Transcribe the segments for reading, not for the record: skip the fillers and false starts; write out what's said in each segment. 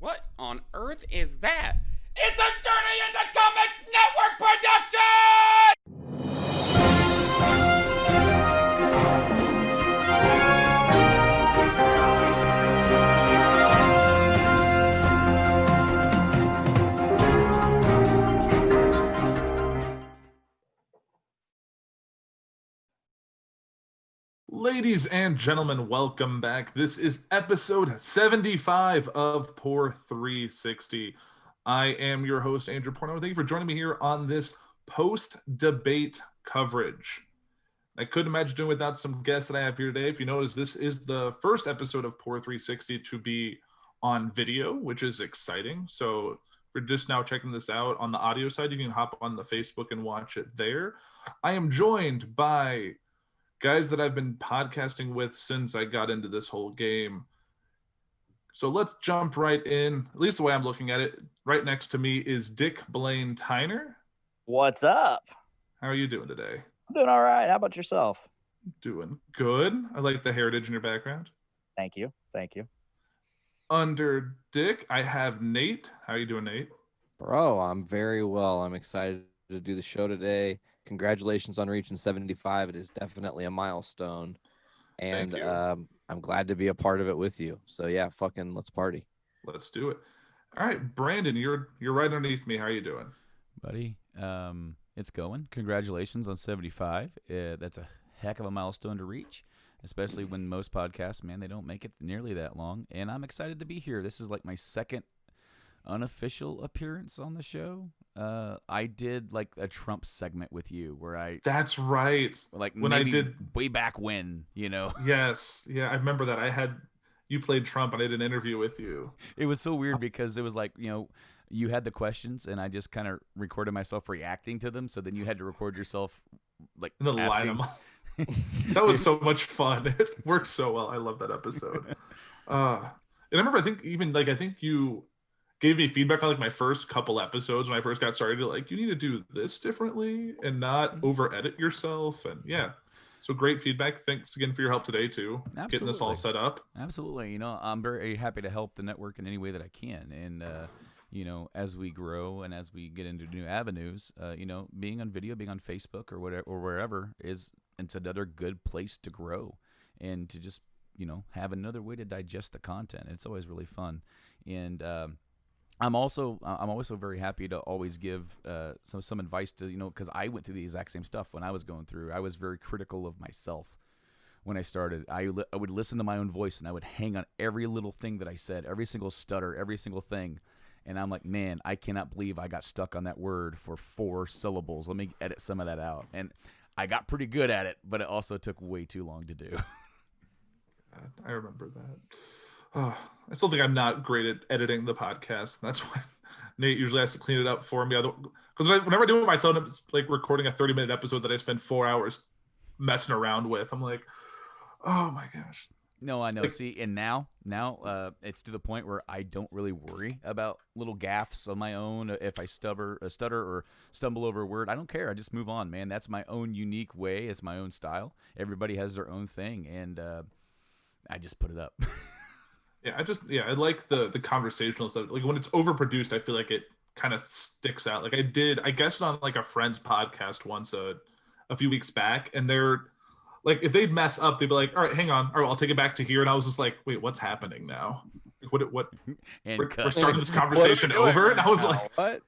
What on earth is that? It's a Journey into Comics Network production! Ladies and gentlemen, welcome back. This is episode 75 of Puhr 360. I am your host, Andrew Porno. Thank you for joining me here on this post-debate coverage. I couldn't imagine doing without some guests that I have here today. If you notice, this is the first episode of Puhr 360 to be on video, which is exciting. So if you're just now checking this out on the audio side, you can hop on the Facebook and watch it there. I am joined by guys that I've been podcasting with since I got into this whole game. So let's jump right in. At least the way I'm looking at it, right next to me is Dick Tyner. What's up? How are you doing today? I'm doing all right. How about yourself? Doing good. I like the heritage in your background. Thank you. Thank you. Under Dick, I have Nate. How are you doing, Nate? Bro, I'm very well. I'm excited to do the show today. Congratulations on reaching 75. It is definitely a milestone. And I'm glad to be a part of it with you. So yeah, fucking let's party. Let's do it. All right, Branden, you're right underneath me. How are you doing? Buddy, it's going. Congratulations on 75. That's a heck of a milestone to reach, especially when most podcasts, man, they don't make it nearly that long. And I'm excited to be here. This is like my second unofficial appearance on the show. I did like a Trump segment with you where That's right. Like when I did way back when, you know. Yes. Yeah, I remember that. You played Trump and I did an interview with you. It was so weird because it was like, you know, you had the questions and I just kind of recorded myself reacting to them. So then you had to record yourself like and then line them up. That was so much fun. It worked so well. I love that episode. And I remember, I think you gave me feedback on like my first couple episodes when I first got started. Like, you need to do this differently and not over edit yourself. And yeah, so great feedback. Thanks again for your help today too. Absolutely. Getting this all set up. Absolutely. You know, I'm very happy to help the network in any way that I can. And, you know, as we grow and as we get into new avenues, you know, being on video, being on Facebook or whatever, or wherever it's another good place to grow and to just, you know, have another way to digest the content. It's always really fun. And, I'm also very happy to always give some advice to, you know, because I went through the exact same stuff when I was going through. I was very critical of myself when I started. I would listen to my own voice and I would hang on every little thing that I said, every single stutter, every single thing. And I'm like, man, I cannot believe I got stuck on that word for 4 syllables. Let me edit some of that out. And I got pretty good at it, but it also took way too long to do. God, I remember that. I still think I'm not great at editing the podcast. That's why Nate usually has to clean it up for me. Because whenever I do it myself, it's like recording a 30-minute episode that I spend 4 hours messing around with. I'm like, oh my gosh. No, I know. Like, see, and now it's to the point where I don't really worry about little gaffes on my own. If I stutter or stumble over a word, I don't care. I just move on, man. That's my own unique way. It's my own style. Everybody has their own thing, and I just put it up. Yeah, I like the conversational stuff. Like when it's overproduced, I feel like it kind of sticks out. Like I guessed on like a friend's podcast once a few weeks back, and they're like, if they'd mess up, they'd be like, all right, hang on, all right, I'll take it back to here. And I was just like, wait, what's happening now? Like, what? And we're starting this conversation over, right and I was like, what?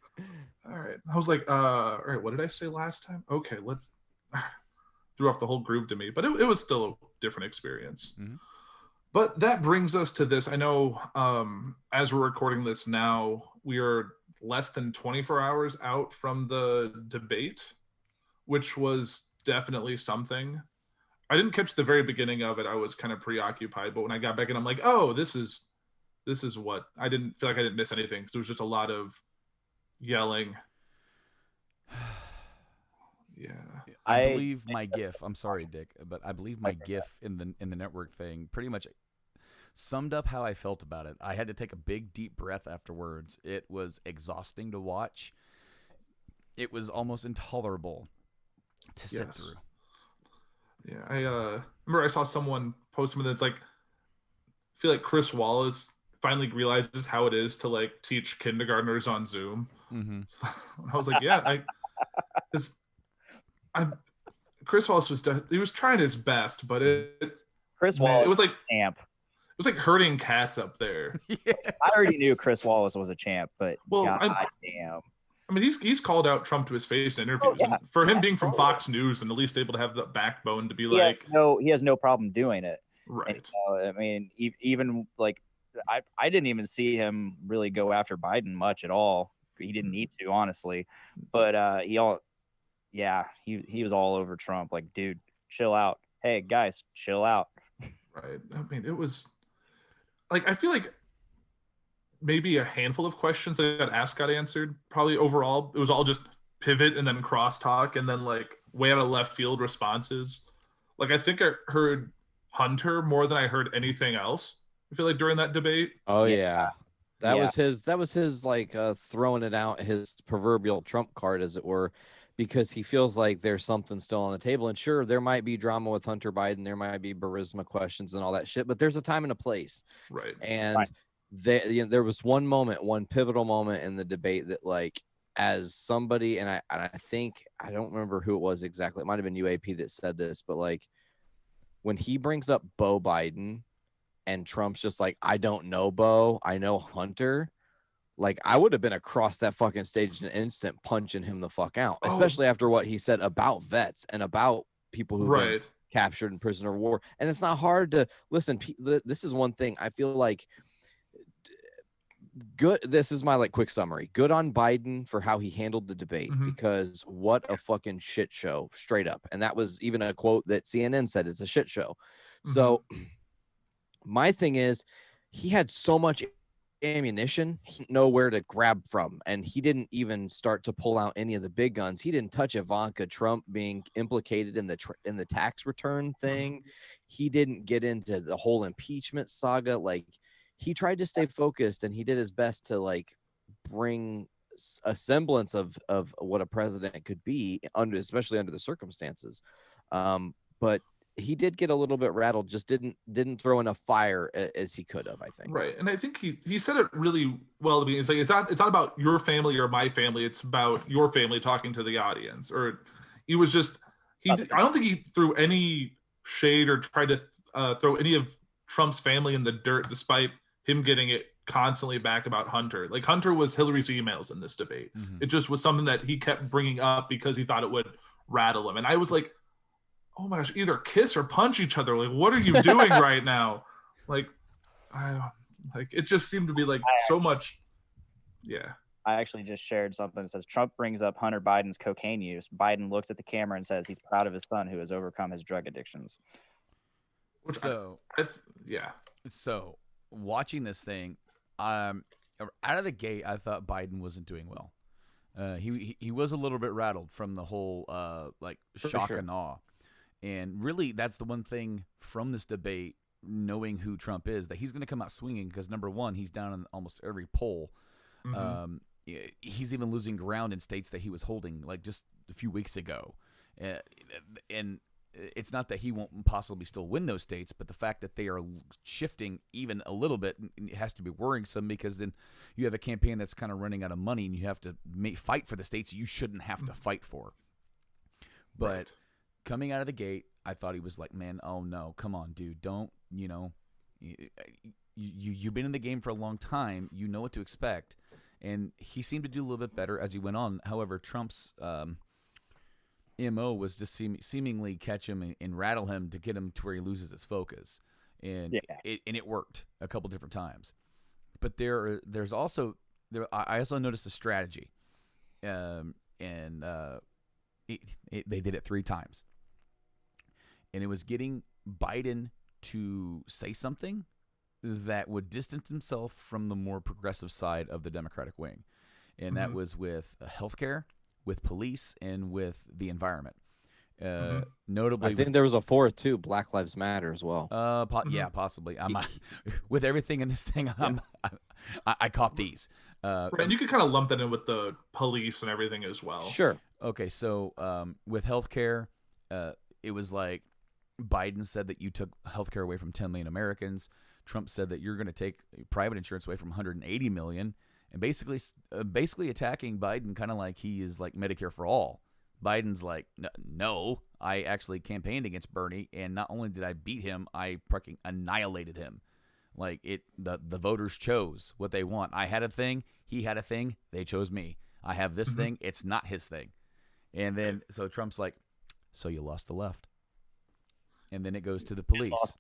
All right. I was like, all right, what did I say last time? Okay, let's threw off the whole groove to me, but it was still a different experience. Mm-hmm. But that brings us to this. I know as we're recording this now, we are less than 24 hours out from the debate, which was definitely something. I didn't catch the very beginning of it. I was kind of preoccupied, but when I got back in, I'm like, oh, this is what I didn't feel like I didn't miss anything. Because there was just a lot of yelling. Yeah. I believe my GIF. I'm sorry, Dick, but I believe my GIF in the network thing pretty much summed up how I felt about it. I had to take a big deep breath afterwards. It was exhausting to watch. It was almost intolerable to sit through. Yeah, I remember I saw someone post something that's like, I feel like Chris Wallace finally realizes how it is to like teach kindergartners on Zoom. Mm-hmm. I was like, yeah, Chris Wallace he was trying his best, but Chris man, Wallace it was like champ. herding cats up there. Yeah. I already knew Chris Wallace was a champ, but Well, damn. I mean, he's called out Trump to his face in interviews, yeah. and for him being from Fox News and at least able to have the backbone to be like, he has no problem doing it. right? And, I mean, even like I didn't even see him really go after Biden much at all. He didn't need to, honestly, but he was all over Trump. Like, dude, chill out. Hey, guys, chill out. Right. I mean, it was like, I feel like maybe a handful of questions that got asked got answered. Probably overall, it was all just pivot and then crosstalk and then like way out of left field responses. Like, I think I heard Hunter more than I heard anything else. I feel like during that debate. Oh yeah. That Yeah. was his like throwing it out, his proverbial trump card, as it were, because he feels like there's something still on the table. And sure, there might be drama with Hunter Biden, there might be Burisma questions and all that shit, but there's a time and a place. Right. And there was one pivotal moment in the debate that, like, as somebody, and I think, I don't remember who it was exactly, it might have been UAP that said this, but like when he brings up Beau Biden and Trump's just like, I don't know Beau, I know Hunter. Like, I would have been across that fucking stage in an instant punching him the fuck out, especially after what he said about vets and about people who've been captured in prisoner of war. And it's not hard to listen. This is one thing I feel like good. This is my like quick summary. Good on Biden for how he handled the debate, because what a fucking shit show, straight up. And that was even a quote that CNN said, it's a shit show. So my thing is, he had so much ammunition, he didn't know where to grab from, and he didn't even start to pull out any of the big guns. He didn't touch Ivanka Trump being implicated in the tax return thing. He didn't get into the whole impeachment saga. Like, he tried to stay focused, and he did his best to like bring a semblance of what a president could be especially under the circumstances. But he did get a little bit rattled, just didn't throw enough fire as he could have, I think. Right. And I think he said it really well to me. It's like, it's not about your family or my family. It's about your family talking to the audience. Or he was just, I don't think he threw any shade or tried to throw any of Trump's family in the dirt, despite him getting it constantly back about Hunter. Like, Hunter was Hillary's emails in this debate. It just was something that he kept bringing up because he thought it would rattle him. And I was like, oh my gosh, either kiss or punch each other. Like, what are you doing right now? Like, I don't, like, it just seemed to be like so much. Yeah. I actually just shared something that says Trump brings up Hunter Biden's cocaine use. Biden looks at the camera and says he's proud of his son who has overcome his drug addictions. So, so watching this thing, out of the gate, I thought Biden wasn't doing well. He was a little bit rattled from the whole shock and awe. And really, that's the one thing from this debate, knowing who Trump is, that he's going to come out swinging because, number one, he's down in almost every poll. He's even losing ground in states that he was holding like just a few weeks ago. And it's not that he won't possibly still win those states, but the fact that they are shifting even a little bit has to be worrisome, because then you have a campaign that's kind of running out of money and you have to fight for the states you shouldn't have to fight for. But coming out of the gate, I thought he was like, man, oh no, come on, dude, don't, you've been in the game for a long time, you know what to expect. And he seemed to do a little bit better as he went on. However, Trump's MO was to seemingly catch him and rattle him to get him to where he loses his focus. And it worked a couple different times. But there's also, I also noticed a strategy. They did it 3 times. And it was getting Biden to say something that would distance himself from the more progressive side of the Democratic wing. And that was with healthcare, with police, and with the environment. Notably, I think there was a 4th too, Black Lives Matter as well. Yeah, possibly. With everything in this thing, I caught these. Right, and you could kind of lump that in with the police and everything as well. Sure. Okay, so with healthcare, it was like Biden said that you took healthcare away from 10 million Americans. Trump said that you're going to take private insurance away from 180 million, and basically attacking Biden kind of like he is like Medicare for all. Biden's like, no, I actually campaigned against Bernie, and not only did I beat him, I fucking annihilated him. Like the voters chose what they want. I had a thing, he had a thing, they chose me. I have this thing, it's not his thing. And then so Trump's like, so you lost the left. And then it goes to the police.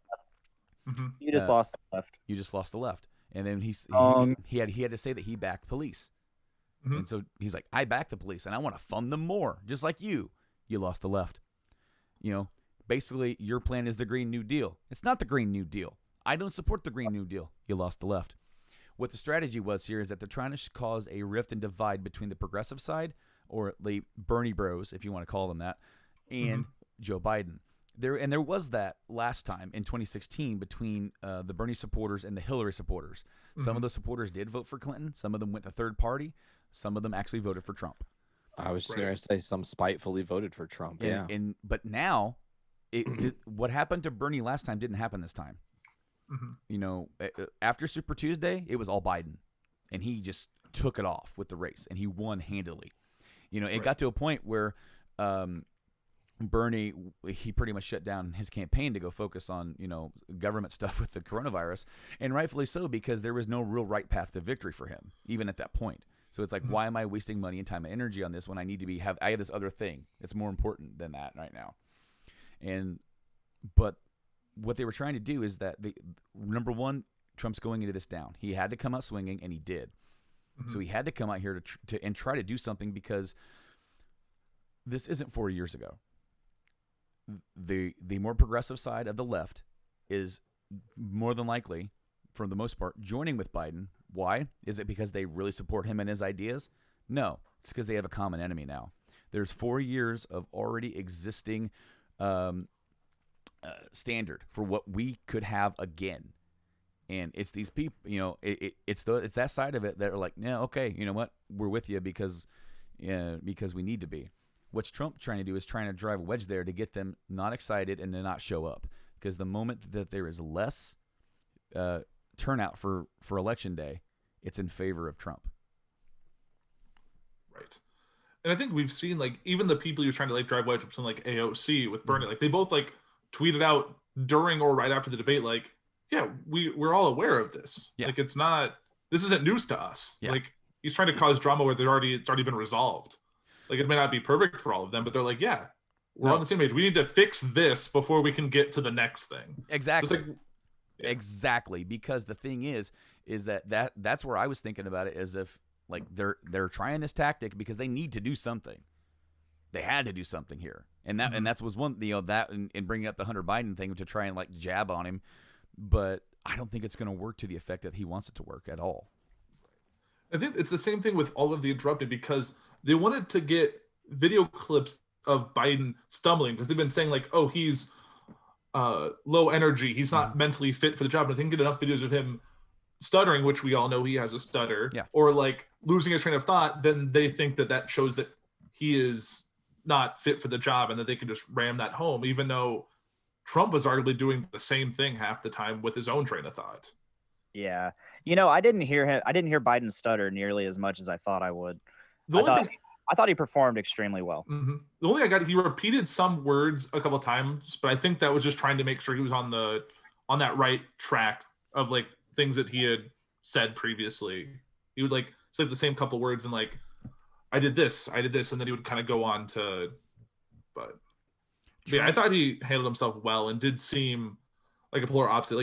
You just lost the left. You just lost the left. And then he had to say that he backed police. And so he's like, I back the police, and I want to fund them more, just like you. You lost the left. You know, basically, your plan is the Green New Deal. It's not the Green New Deal. I don't support the Green New Deal. You lost the left. What the strategy was here is that they're trying to cause a rift and divide between the progressive side, or the Bernie bros, if you want to call them that, and Joe Biden. There was that last time in 2016 between the Bernie supporters and the Hillary supporters. Some of the supporters did vote for Clinton. Some of them went to third party. Some of them actually voted for Trump. I was just going to say some spitefully voted for Trump. But now, what happened to Bernie last time didn't happen this time. You know, after Super Tuesday, it was all Biden, and he just took it off with the race, and he won handily. You know, it got to a point where Bernie, he pretty much shut down his campaign to go focus on, you know, government stuff with the coronavirus, and rightfully so, because there was no real right path to victory for him, even at that point. So it's like, why am I wasting money and time and energy on this when I need to I have this other thing that's more important than that right now? But what they were trying to do is that number one, Trump's going into this down. He had to come out swinging, and he did. So he had to come out here and try to do something, because this isn't 4 years ago. The more progressive side of the left is more than likely, for the most part, joining with Biden. Why? Is it because they really support him and his ideas? No, it's because they have a common enemy now. There's 4 years of already existing standard for what we could have again, and it's these people. You know, it's that side of it that are like, yeah, okay, you know what, we're with you because we need to be. What's Trump trying to do is trying to drive a wedge there to get them not excited and to not show up, because the moment that there is less turnout for election day, it's in favor of Trump. Right. And I think we've seen, like, even the people you're trying to like drive wedge up, something like AOC with Bernie, like they both like tweeted out during or right after the debate, like, yeah, we're all aware of this. Yeah. Like, this isn't news to us. Yeah. Like, he's trying to cause drama where it's already been resolved. Like, it may not be perfect for all of them, but they're like, yeah, we're on the same page. We need to fix this before we can get to the next thing. Exactly. Exactly. Because the thing is that's where I was thinking about it, as if like they're trying this tactic because they need to do something. They had to do something here. And that was one, you know, that and bringing up the Hunter Biden thing to try and like jab on him. But I don't think it's going to work to the effect that he wants it to work at all. I think it's the same thing with all of the interrupted, because they wanted to get video clips of Biden stumbling, because they've been saying like, oh, he's low energy, he's not mentally fit for the job. But they can get enough videos of him stuttering, which we all know he has a stutter, or like losing a train of thought, then they think that shows that he is not fit for the job, and that they can just ram that home, even though Trump was arguably doing the same thing half the time with his own train of thought. Yeah. You know, I didn't hear Biden stutter nearly as much as I thought I would. I thought he performed extremely well. The only thing he repeated some words a couple of times, but I think that was just trying to make sure he was on that right track of like things that he had said previously. He would like say the same couple words and like, I did this, and then he would kind of go on to, but yeah, I thought he handled himself well and did seem like a polar opposite.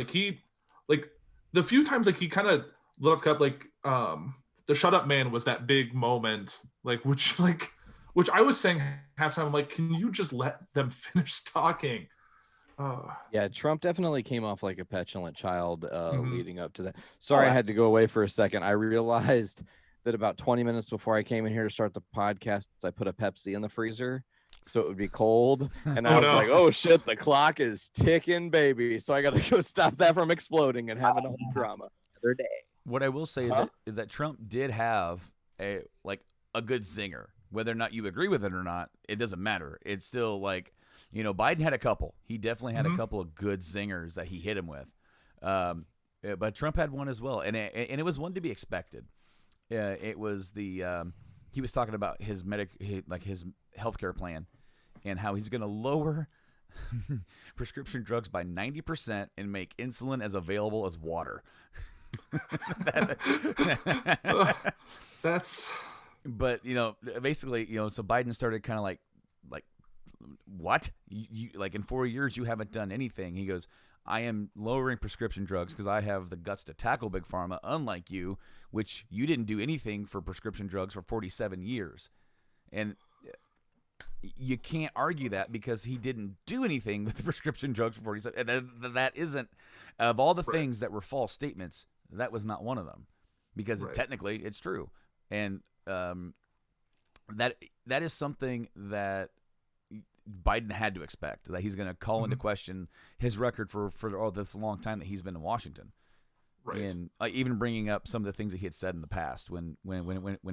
Like the few times like he kind of lit up, like the shut up man was that big moment, like which I was saying halftime, I'm like, can you just let them finish talking? Yeah, Trump definitely came off like a petulant child leading up to that. Sorry, I had to go away for a second. I realized that about 20 minutes before I came in here to start the podcast, I put a Pepsi in the freezer so it would be cold. And I was like, oh shit, the clock is ticking, baby. So I got to go stop that from exploding and having a whole drama. Another day. What I will say is that Trump did have a good zinger. Whether or not you agree with it or not, it doesn't matter. It's still like, you know, Biden had a couple. He definitely had a couple of good zingers that he hit him with. but Trump had one as well, and it was one to be expected. It was he was talking about his healthcare plan and how he's going to lower prescription drugs by 90% and make insulin as available as water. That's. But basically, so Biden started kind of like what you like in 4 years you haven't done anything. He goes, I am lowering prescription drugs because I have the guts to tackle big pharma, unlike you, which you didn't do anything for prescription drugs for 47 years. And you can't argue that because he didn't do anything with prescription drugs for 47. And that isn't, of all the things that were false statements, that was not one of them, because technically it's true. And that is something that Biden had to expect, that he's going to call into question his record for all this long time that he's been in Washington. Right. And even bringing up some of the things that he had said in the past when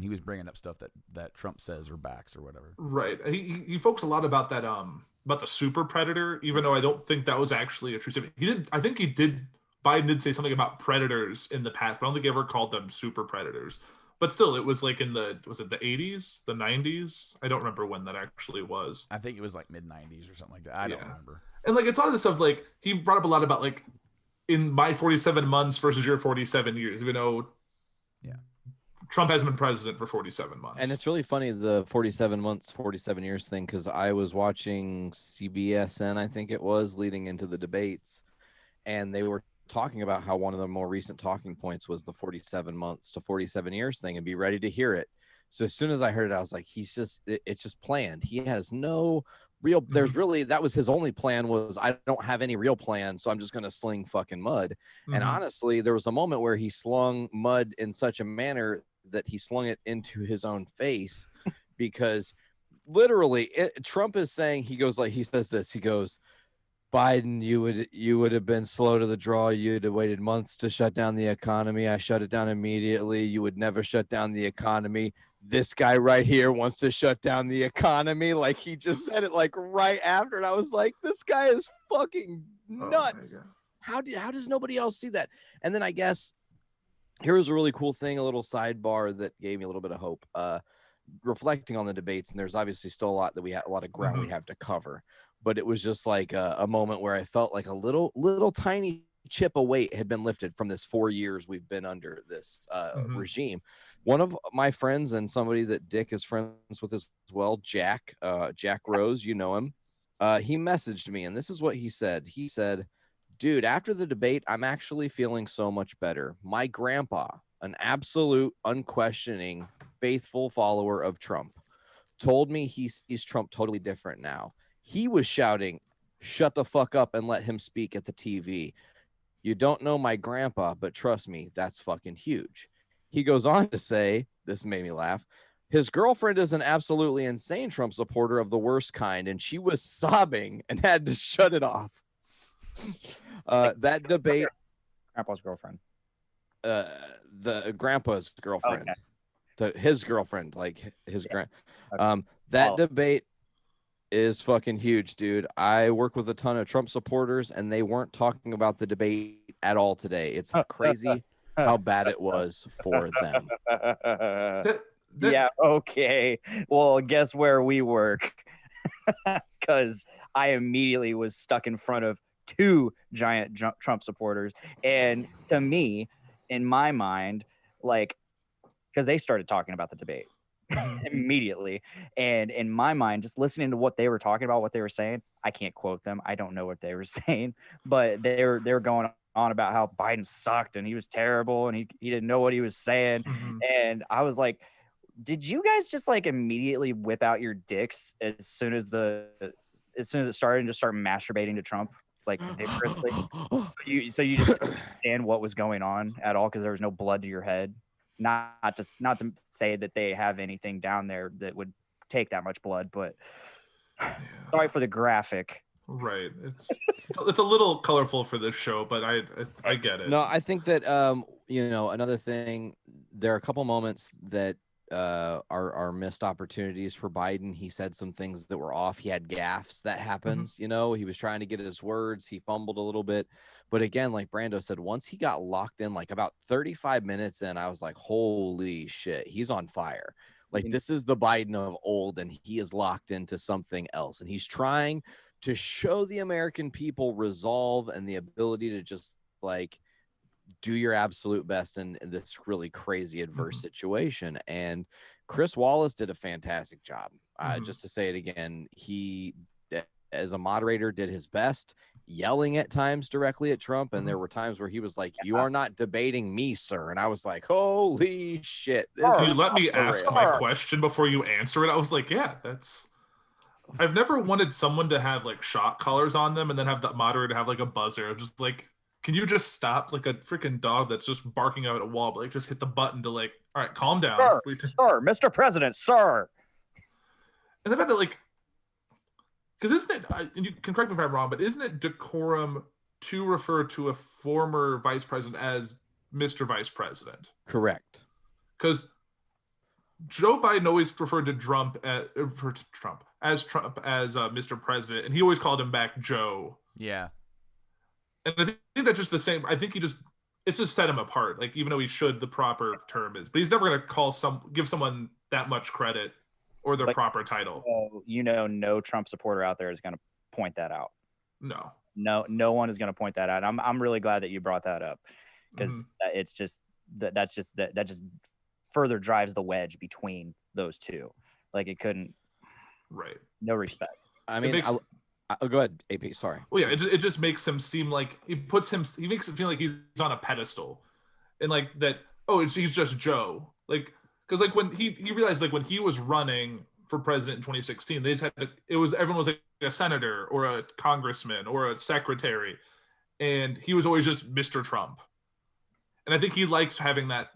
he was bringing up stuff that Trump says or backs or whatever. Right. He focused a lot about that about the super predator, even though I don't think that was actually a true statement. Biden did say something about predators in the past, but I don't think he ever called them super predators. But still, it was like was it the 80s, the 90s? I don't remember when that actually was. I think it was like mid 90s or something like that. I don't remember. And like it's a lot of this stuff, like he brought up a lot about like in my 47 months versus your 47 years, even though Trump hasn't been president for 47 months. And it's really funny, the 47 months, 47 years thing, because I was watching CBSN, I think it was, leading into the debates, and they were talking about how one of the more recent talking points was the 47 months to 47 years thing, and be ready to hear it. So as soon as I heard it, I was like, it's just planned. He has no real, that was his only plan, was I don't have any real plan, so I'm just going to sling fucking mud. And honestly, there was a moment where he slung mud in such a manner that he slung it into his own face, because literally Trump is saying, he goes, Biden, you would have been slow to the draw. You'd have waited months to shut down the economy. I shut it down immediately. You would never shut down the economy. This guy right here wants to shut down the economy. Like, he just said it like right after. And I was like, this guy is fucking nuts. How does nobody else see that? And then I guess here was a really cool thing, a little sidebar that gave me a little bit of hope. Reflecting on the debates, and there's obviously still a lot of ground we have to cover. But it was just like a moment where I felt like a little tiny chip of weight had been lifted from this 4 years we've been under this regime. One of my friends, and somebody that Dick is friends with as well, Jack Rose, you know him. He messaged me, and this is what he said. He said, dude, after the debate, I'm actually feeling so much better. My grandpa, an absolute, unquestioning, faithful follower of Trump, told me he sees Trump totally different now. He was shouting, shut the fuck up and let him speak at the TV. You don't know my grandpa, but trust me, that's fucking huge. He goes on to say, this made me laugh, his girlfriend is an absolutely insane Trump supporter of the worst kind, and she was sobbing and had to shut it off. That debate. Grandpa's girlfriend. The grandpa's girlfriend. Okay. His girlfriend, like his that debate is fucking huge, dude. I work with a ton of Trump supporters, and they weren't talking about the debate at all today. It's crazy how bad it was for them. Yeah, okay. Well, guess where we work? Because I immediately was stuck in front of two giant Trump supporters. And to me, in my mind, like, because they started talking about the debate immediately. And in my mind, just listening to what they were talking about, what they were saying, I can't quote them. I don't know what they were saying, but they were going on about how Biden sucked and he was terrible and he didn't know what he was saying. And I was like, did you guys just like immediately whip out your dicks as soon as it started and just start masturbating to Trump like vigorously? So you just understand what was going on at all because there was no blood to your head. Not to say that they have anything down there that would take that much blood, but sorry for the graphic. Right. It's a little colorful for this show, but I get it. No, I think that another thing, there are a couple moments that our missed opportunities for Biden. He said some things that were off. He had gaffes. That happens. You know, he was trying to get his words. He fumbled a little bit. But again, like Brando said, once he got locked in, like about 35 minutes in, I was like, holy shit, he's on fire. Like, this is the Biden of old, and he is locked into something else. And he's trying to show the American people resolve and the ability to just like do your absolute best in this really crazy adverse situation. And Chris Wallace did a fantastic job. Just to say it again, he, as a moderator, did his best, yelling at times directly at Trump. And there were times where he was like, "You are not debating me, sir." And I was like, holy shit. Dude, let me ask my question before you answer it. I was like, yeah, that's... I've never wanted someone to have like shot collars on them and then have the moderator have like a buzzer. Just like, can you just stop like a freaking dog that's just barking out at a wall, but like just hit the button to like, all right, calm down. Sir, Mr. President, sir. And the fact that like, because isn't it, and you can correct me if I'm wrong, but isn't it decorum to refer to a former vice president as Mr. Vice President? Correct. Because Joe Biden always referred to Trump as Mr. President, and he always called him back Joe. Yeah. And I think that's just the same. I think it's just set him apart. Like, even though he should, the proper term is, but he's never going to give someone that much credit or their proper title. No Trump supporter out there is going to point that out. No one is going to point that out. I'm really glad that you brought that up, because it's just that just further drives the wedge between those two. Like, it couldn't. Right. No respect. I mean, go ahead, AP. Sorry. Well, yeah, it just makes him seem like he makes it feel like he's on a pedestal, and like that. Oh, he's just Joe. Like, because like when he realized, like when he was running for president in 2016, they just had everyone was like a senator or a congressman or a secretary, and he was always just Mr. Trump. And I think he likes having that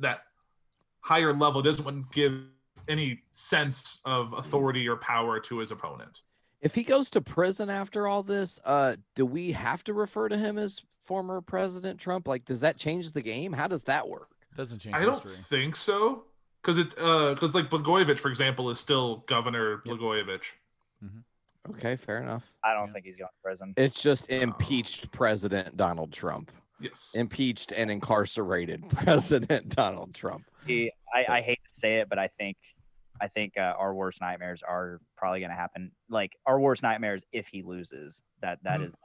higher level. Doesn't want to give any sense of authority or power to his opponent. If he goes to prison after all this, do we have to refer to him as former President Trump? Like, does that change the game? How does that work? Doesn't change I don't think so. Because like Blagojevich, for example, is still Governor Blagojevich. Okay, fair enough. I don't think he's going to prison. It's just impeached President Donald Trump. Yes. Impeached and incarcerated President Donald Trump. I hate to say it, but I think our worst nightmares are probably going to happen. Like, our worst nightmares if he loses. That is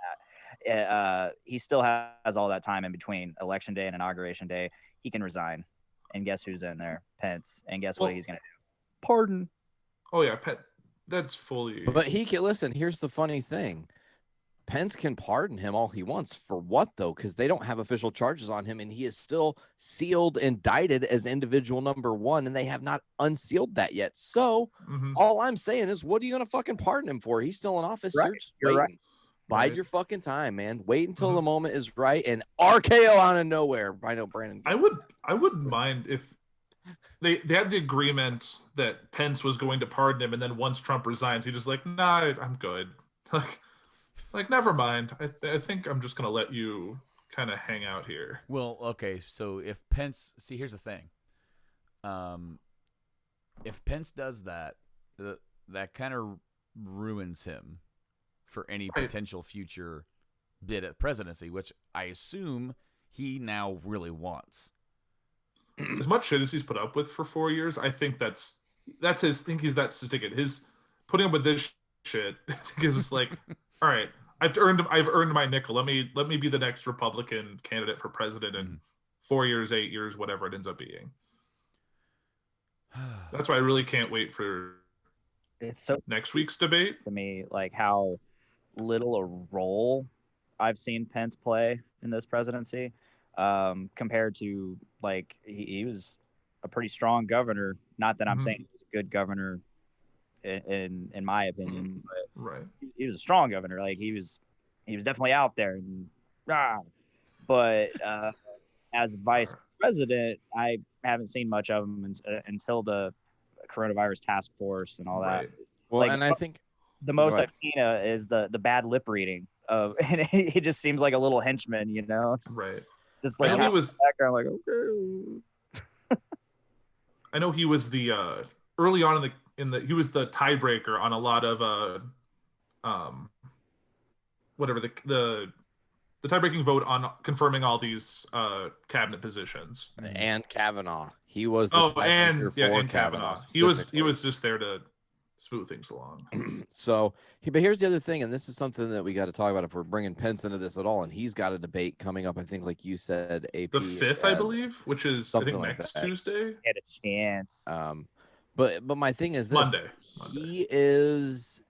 that. He still has all that time in between Election Day and Inauguration Day. He can resign. And guess who's in there? Pence. And guess what he's going to do? Pardon. Oh, yeah. That's fully... But he can... Listen, here's the funny thing. Pence can pardon him all he wants. For what, though? Because they don't have official charges on him, and he is still sealed, indicted as individual number one, and they have not unsealed that yet. So all I'm saying is, what are you going to fucking pardon him for? He's still in office. Right. You're right. Bide your fucking time, man. Wait until the moment is right, and RKO out of nowhere. I know Brandon. I wouldn't mind if they had the agreement that Pence was going to pardon him, and then once Trump resigns, he just like, nah, I'm good. Like, never mind. I think I'm just gonna let you kind of hang out here. Well, okay. So if Pence, here's the thing. If Pence does that, that kind of ruins him for any potential future bid at presidency, which I assume he now really wants. As much shit as he's put up with for 4 years, I think that's his. That's his ticket. His putting up with this shit is just like, all right, I've earned my nickel. Let me be the next Republican candidate for president in 4 years, 8 years, whatever it ends up being. That's why I really can't wait for next week's debate. To me, like, how little a role I've seen Pence play in this presidency, compared to, like, he was a pretty strong governor. Not that I'm saying he was a good governor in my opinion, but right, he was a strong governor. Like, he was definitely out there. But as vice president, I haven't seen much of him until the coronavirus task force and all that. Well, like, and I think the most I've seen is the bad lip reading of, and he just seems like a little henchman, you know? Right. Just like I I know he was the early on he was the tiebreaker on a lot of whatever the tie-breaking vote on confirming all these cabinet positions. And Kavanaugh. He was the and for Kavanaugh. He was just there to smooth things along. So, but here's the other thing, and this is something that we got to talk about if we're bringing Pence into this at all. And he's got a debate coming up, I think, like you said, AP. The 5th, I believe, which is I think like next that. Tuesday. Had a chance. But my thing is this: Monday. He is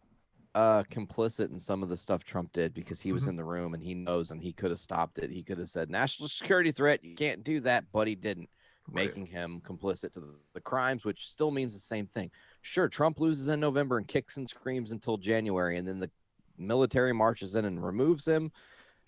complicit in some of the stuff Trump did because he was in the room and he knows, and he could have stopped it. He could have said national security threat, you can't do that, but he didn't, making him complicit to the crimes, which still means the same thing. Sure, Trump loses in November and kicks and screams until January, and then the military marches in and removes him.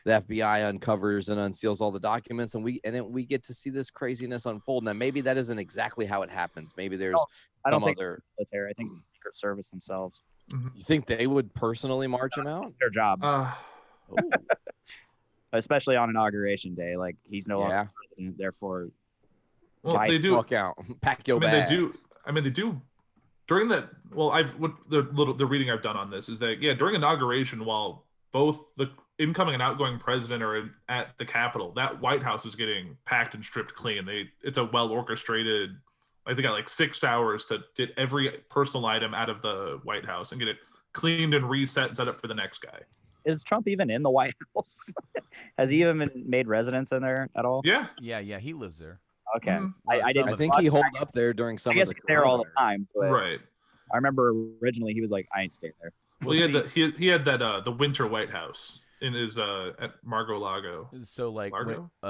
The FBI uncovers and unseals all the documents, and we get to see this craziness unfold. Now, maybe that isn't exactly how it happens. Maybe there's I don't some think other military. I think it's the Secret Service themselves. You think they would personally march him out? Their job, Ooh. especially on Inauguration Day. Like, he's no longer president, therefore. Well, they do. Walk out, pack your bags. They do. During that, well, the reading I've done on this is that during inauguration, while both the incoming and outgoing president are at the Capitol, that White House is getting packed and stripped clean. It's a well orchestrated. I think got like 6 hours to get every personal item out of the White House and get it cleaned and reset and set up for the next guy. Is Trump even in the White House? Has he even made residence in there at all? Yeah. He lives there. Okay. Mm-hmm. I think he holed up there during some of the there all the time. But right. I remember originally he was like, I ain't staying there. Well, he had that the winter White House in his at Mar-a-Lago. So like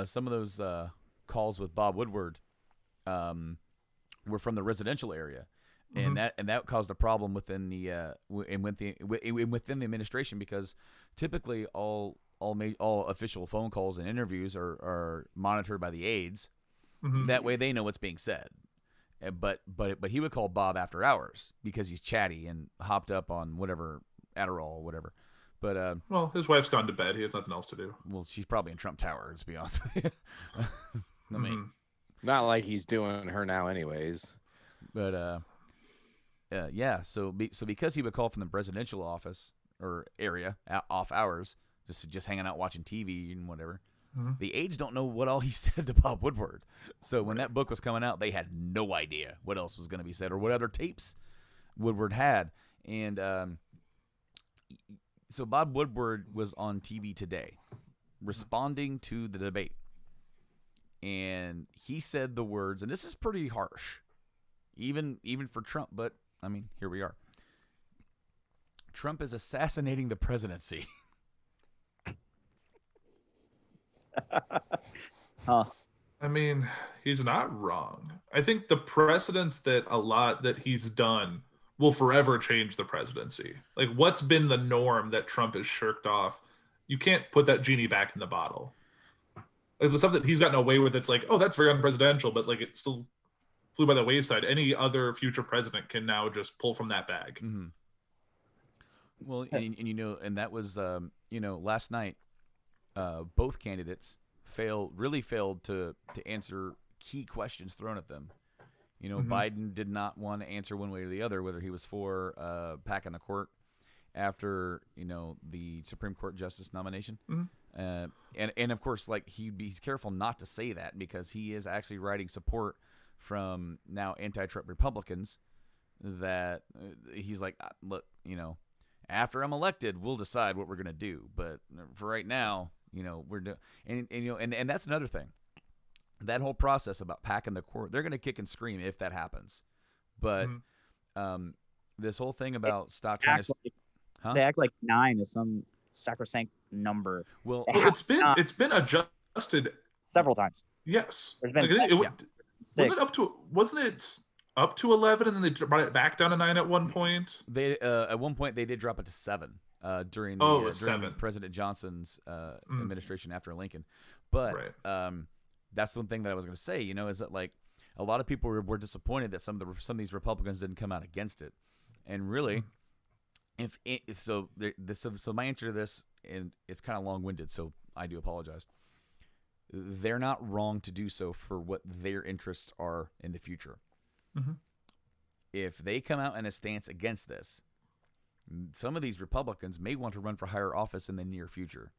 some of those calls with Bob Woodward were from the residential area, and that caused a problem within the within the administration, because typically all official phone calls and interviews are monitored by the aides. That way they know what's being said. But he would call Bob after hours because he's chatty and hopped up on whatever Adderall or whatever. But well, his wife's gone to bed. He has nothing else to do. Well, she's probably in Trump Tower, to be honest with you. I mean, not like he's doing her now, anyways. But So because he would call from the presidential office or area off hours, just hanging out watching TV and whatever. The aides don't know what all he said to Bob Woodward. So when that book was coming out, they had no idea what else was going to be said or what other tapes Woodward had. And so Bob Woodward was on TV today responding to the debate. And he said the words, and this is pretty harsh, even for Trump, but, I mean, here we are. Trump is assassinating the presidency. I mean, he's not wrong. I think the precedents that he's done will forever change the presidency. Like, what's been the norm that Trump has shirked off? You can't put that genie back in the bottle. Like, the stuff that he's gotten away with, it's like, oh, that's very unpresidential, but like, it still flew by the wayside. Any other future president can now just pull from that bag. Well, and that was, last night, both candidates really failed to answer key questions thrown at them. Biden did not want to answer one way or the other whether he was for packing the court after the Supreme Court justice nomination, and of course, like, he's careful not to say that because he is actually writing support from now anti-Trump Republicans that he's like, look, after I'm elected, we'll decide what we're gonna do, but for right now, we're doing, and that's another thing. That whole process about packing the court, they're going to kick and scream if that happens. But this whole thing about stop trying to... They act like 9 is some sacrosanct number. Well, it's been adjusted several times. Yes. There's been wasn't it up to 11 and then they brought it back down to 9 at one point? They at one point they did drop it to 7 during the during President Johnson's administration after Lincoln. But that's one thing that I was going to say, is that, like, a lot of people were disappointed that some of these Republicans didn't come out against it. And really, so my answer to this, and it's kind of long-winded, so I do apologize. They're not wrong to do so for what their interests are in the future. Mhm. If they come out in a stance against this, some of these Republicans may want to run for higher office in the near future.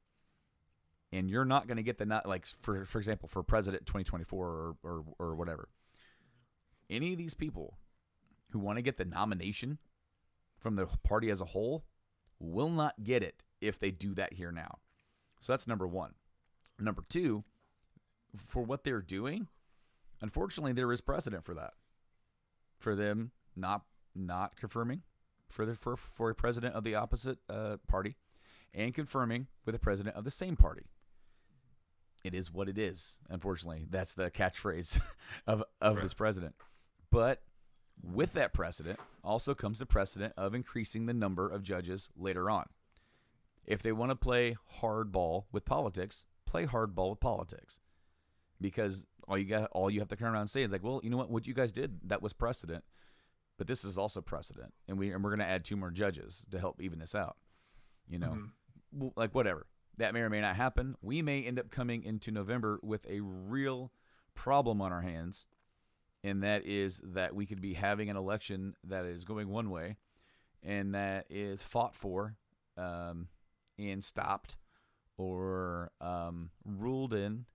And you're not going to get like for example, for president 2024 or whatever. Any of these people who want to get the nomination from the party as a whole will not get it if they do that here now. So that's number one. Number two, for what they're doing, unfortunately, there is precedent for that. For them not confirming for a president of the opposite party and confirming with a president of the same party. It is what it is, unfortunately. That's the catchphrase of this president. But with that precedent also comes the precedent of increasing the number of judges later on. If they want to play hardball with politics, play hardball with politics. Because all you have to turn around and say is like, well, you know what you guys did, that was precedent. But this is also precedent. And we're going to add 2 more judges to help even this out. You know, like whatever. That may or may not happen. We may end up coming into November with a real problem on our hands. And that is that we could be having an election that is going one way and that is fought for and stopped or ruled in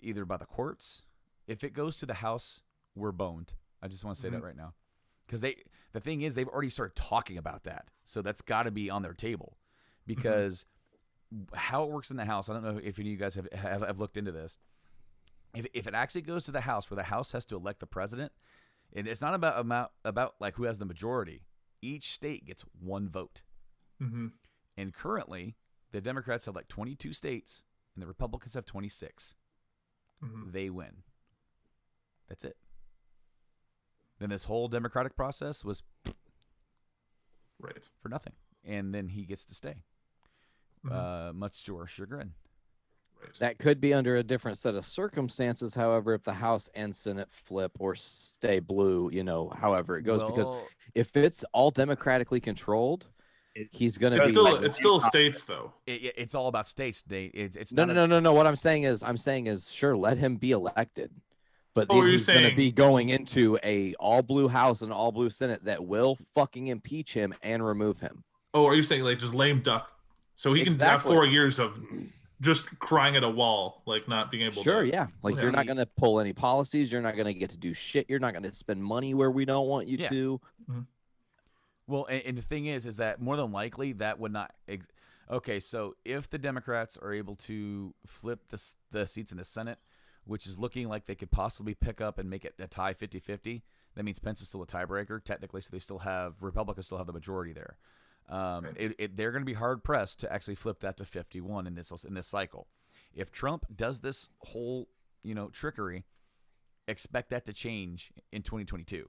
either by the courts. If it goes to the House, we're boned. I just want to say that right now. Because the thing is, they've already started talking about that. So that's got to be on their table. Because how it works in the House, I don't know if any of you guys have looked into this. If it actually goes to the House, where the House has to elect the president, and it's not about like who has the majority. Each state gets 1 vote. And currently, the Democrats have like 22 states, and the Republicans have 26. They win. That's it. Then this whole democratic process was for nothing. And then he gets to stay, much to our chagrin. That could be under a different set of circumstances. However, if the House and Senate flip or stay blue, however it goes, because if it's all democratically controlled, he's going to be. It's still states, though. It's all about states, Nate. It's no. What I'm saying is, sure, let him be elected, but then he's going to be going into a all blue House and all blue Senate that will fucking impeach him and remove him. Oh, are you saying like just lame duck, so he can have 4 years of just crying at a wall, like not being able to. Sure, yeah. Like you're not going to pull any policies. You're not going to get to do shit. You're not going to spend money where we don't want you to. Well, and the thing is that more than likely that would not. Okay, so if the Democrats are able to flip the seats in the Senate, which is looking like they could possibly pick up and make it a tie 50-50, that means Pence is still a tiebreaker technically, so Republicans still have the majority there. They're going to be hard pressed to actually flip that to 51 in this cycle. If Trump does this whole trickery, expect that to change in 2022.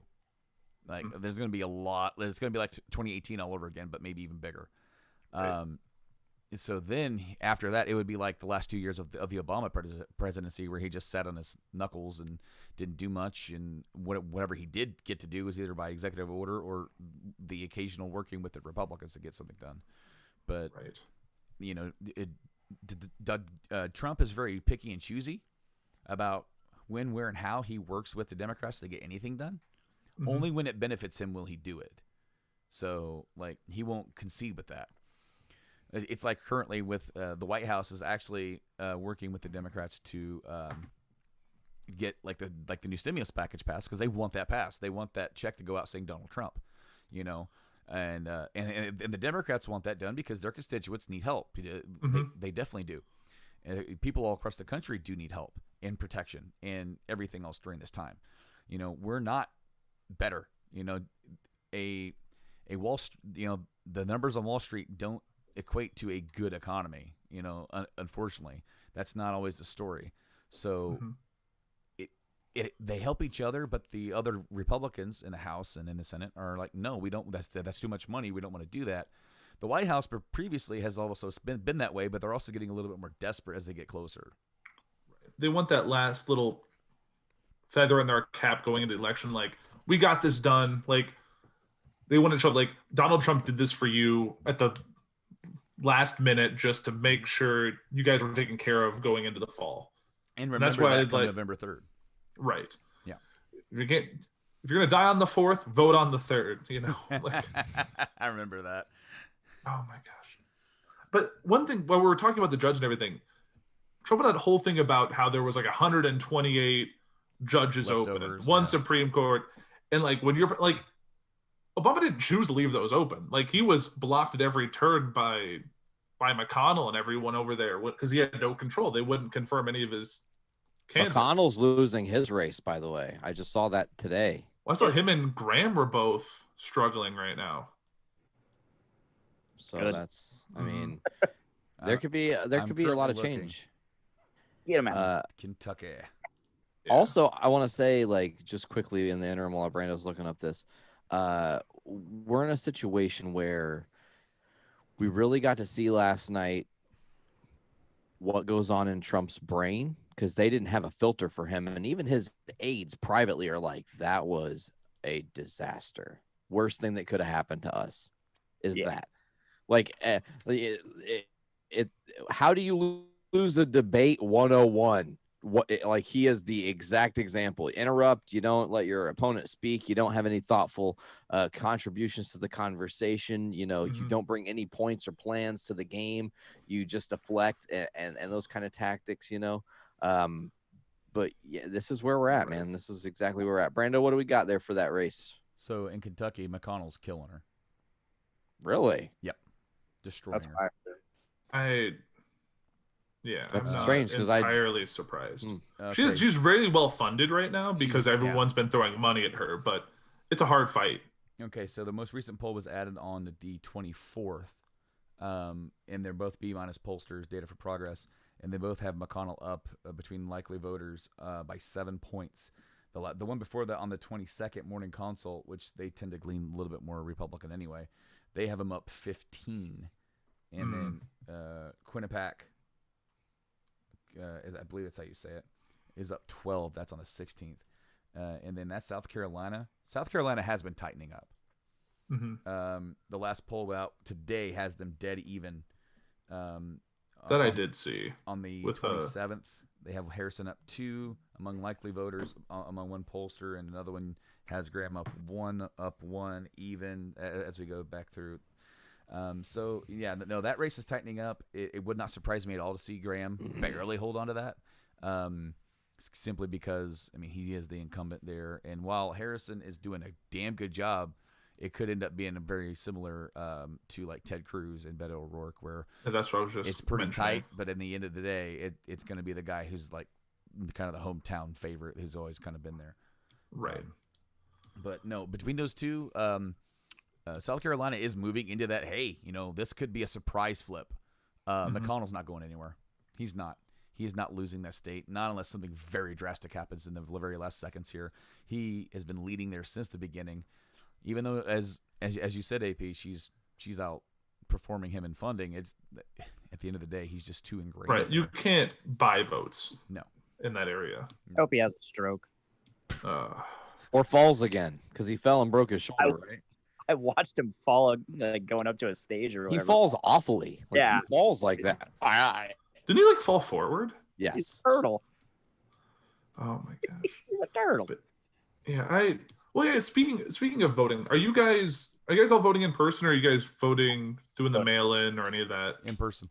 Like there's going to be a lot. It's going to be like 2018 all over again, but maybe even bigger. So then after that, it would be like the last 2 years of the Obama presidency, where he just sat on his knuckles and didn't do much, and whatever he did get to do was either by executive order or the occasional working with the Republicans to get something done. But Trump is very picky and choosy about when, where, and how he works with the Democrats to get anything done. Only when it benefits him will he do it. So like he won't concede with that. It's like currently with the White House is actually working with the Democrats to get like the new stimulus package passed, because they want that passed. They want that check to go out saying Donald Trump, and the Democrats want that done because their constituents need help. They definitely do. People all across the country do need help and protection and everything else during this time. We're not better. A Wall Street, the numbers on Wall Street don't equate to a good economy. Unfortunately, that's not always the story. So they help each other, but the other Republicans in the House and in the Senate are like, no, we don't. That's too much money. We don't want to do that. The White House previously has also been that way, but they're also getting a little bit more desperate as they get closer. They want that last little feather in their cap going into the election. Like, we got this done. Like, they want to show like Donald Trump did this for you at the last minute just to make sure you guys were taken care of going into the fall. And remember, that's why that come November 3rd. Right. Yeah. if you're gonna die on the 4th, vote on the 3rd. You know. Like, I remember that. oh my gosh. But one thing, while we were talking about the judge and everything, Trump had that whole thing about how there was like 128 judges open, and one Supreme Court, and like when you're like, Obama didn't choose to leave those open. Like he was blocked at every turn by McConnell and everyone over there because he had no control. They wouldn't confirm any of his candidates. McConnell's losing his race, by the way. I just saw that today. Well, I saw him and Graham were both struggling right now. So that's, I mean, there could be a lot of change. Get him out. Kentucky. Yeah. Also, I want to say, like, just quickly in the interim while Brando's looking up this, we're in a situation where we really got to see last night what goes on in Trump's brain, because they didn't have a filter for him. And even his aides privately are like, that was a disaster. Worst thing that could have happened to us is that. Like, how do you lose a debate 101? Like, he is the exact example. Interrupt. You don't let your opponent speak. You don't have any thoughtful contributions to the conversation. You know, you don't bring any points or plans to the game. You just deflect and those kind of tactics, you know. But yeah, this is where we're at, man. This is exactly where we're at. Brando, what do we got there for that race? So in Kentucky, McConnell's killing her. Really? Yep. Destroying Yeah, her. I'm That's not strange because entirely surprised. Okay. She's really well funded right now because everyone's been throwing money at her, but it's a hard fight. Okay, so the most recent poll was added on the 24th, and they're both B- pollsters, Data for Progress, and they both have McConnell up between likely voters by 7 points. The one before that on the 22nd Morning Consult, which they tend to glean a little bit more Republican anyway, they have him up 15, and then Quinnipiac, I believe that's how you say it, is up 12. That's on the 16th. And then that's South Carolina. South Carolina has been tightening up. The last poll out today has them dead even. I did see. On the 27th, they have Harrison up 2 among likely voters among one pollster, and another one has Graham up 1 even as we go back through. So yeah, no, that race is tightening up. It would not surprise me at all to see Graham barely hold on to that. Simply because, I mean, he is the incumbent there. And while Harrison is doing a damn good job, it could end up being very similar to like Ted Cruz and Beto O'Rourke, where that's what I was just it's pretty mentioning. tight, but in the end of the day, it's going to be the guy who's like kind of the hometown favorite who's always kind of been there. Right. But no, between those two, South Carolina is moving into that, hey, you know, this could be a surprise flip. McConnell's not going anywhere. He's not. He is not losing that state, not unless something very drastic happens in the very last seconds here. He has been leading there since the beginning. Even though, as you said, AP, she's outperforming him in funding. It's at the end of the day, he's just too ingrained. Right, you can't buy votes. No, in that area. Hope he has a stroke. Or falls again because he fell and broke his shoulder. Right? I watched him fall going up to a stage or whatever. He falls awfully. Like, yeah, he falls like that. Didn't he like fall forward? Yes. He's a turtle. Oh my gosh. He's a turtle. But, yeah, speaking of voting, are you guys all voting in person, or are you guys voting doing the mail-in or any of that? in person.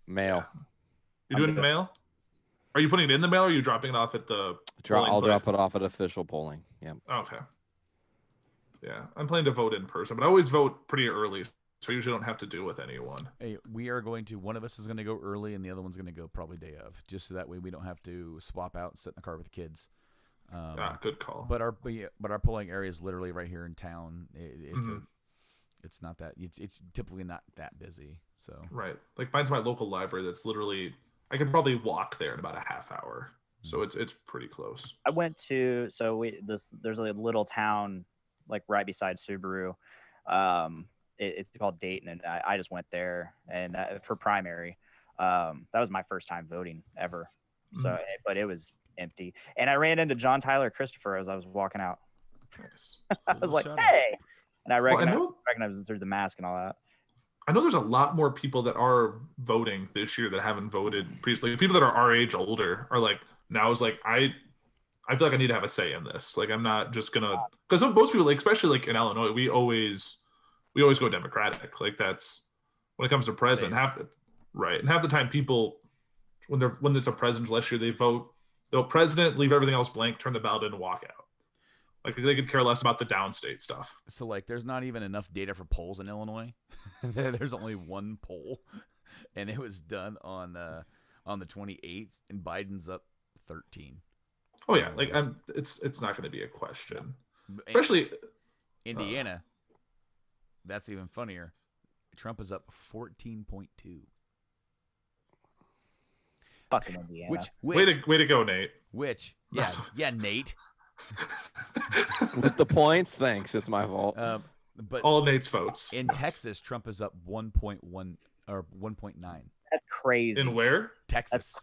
Mail. You're doing the mail? Are you putting it in the mail, or are you dropping it off at the I'll drop it off at official polling. Yeah. Okay. Yeah, I'm planning to vote in person, but I always vote pretty early, so I usually don't have to deal with anyone. Hey, we are going to, one of us is going to go early and the other one's going to go probably day of, just so that way we don't have to swap out and sit in the car with the kids. Good call. But our polling area is literally right here in town. It's not that, it's typically not that busy. So right, like mine's my local library. That's literally, I could probably walk there in about a half hour. So it's pretty close. I went to there's a little town like right beside Subaru. It's called Dayton, and I just went there and for primary. That was my first time voting ever. So, but it was empty, and I ran into John Tyler Christopher as I was walking out. Nice. I was like, "Hey!" And I recognized him through the mask and all that. I know there's a lot more people that are voting this year that haven't voted previously. People that are our age, older, are like now is like I I feel like I need to have a say in this. Like, I'm not just gonna, because most people, like, especially like in Illinois, we always go Democratic. Like, that's when it comes to president. And half the time people, when it's a presidential issue, they'll president, leave everything else blank, turn the ballot in, and walk out. Like, they could care less about the downstate stuff. So like, there's not even enough data for polls in Illinois. There's only one poll, and it was done on the 28th, and Biden's up 13. Oh yeah, like it's not going to be a question, especially Indiana. That's even funnier. Trump is up 14.2. Fucking Indiana. Which way to go, Nate. Yeah, Nate. With the points, thanks. It's my fault. But all Nate's votes. In Texas, Trump is up 1.1 or 1.9. That's crazy. In where? Texas.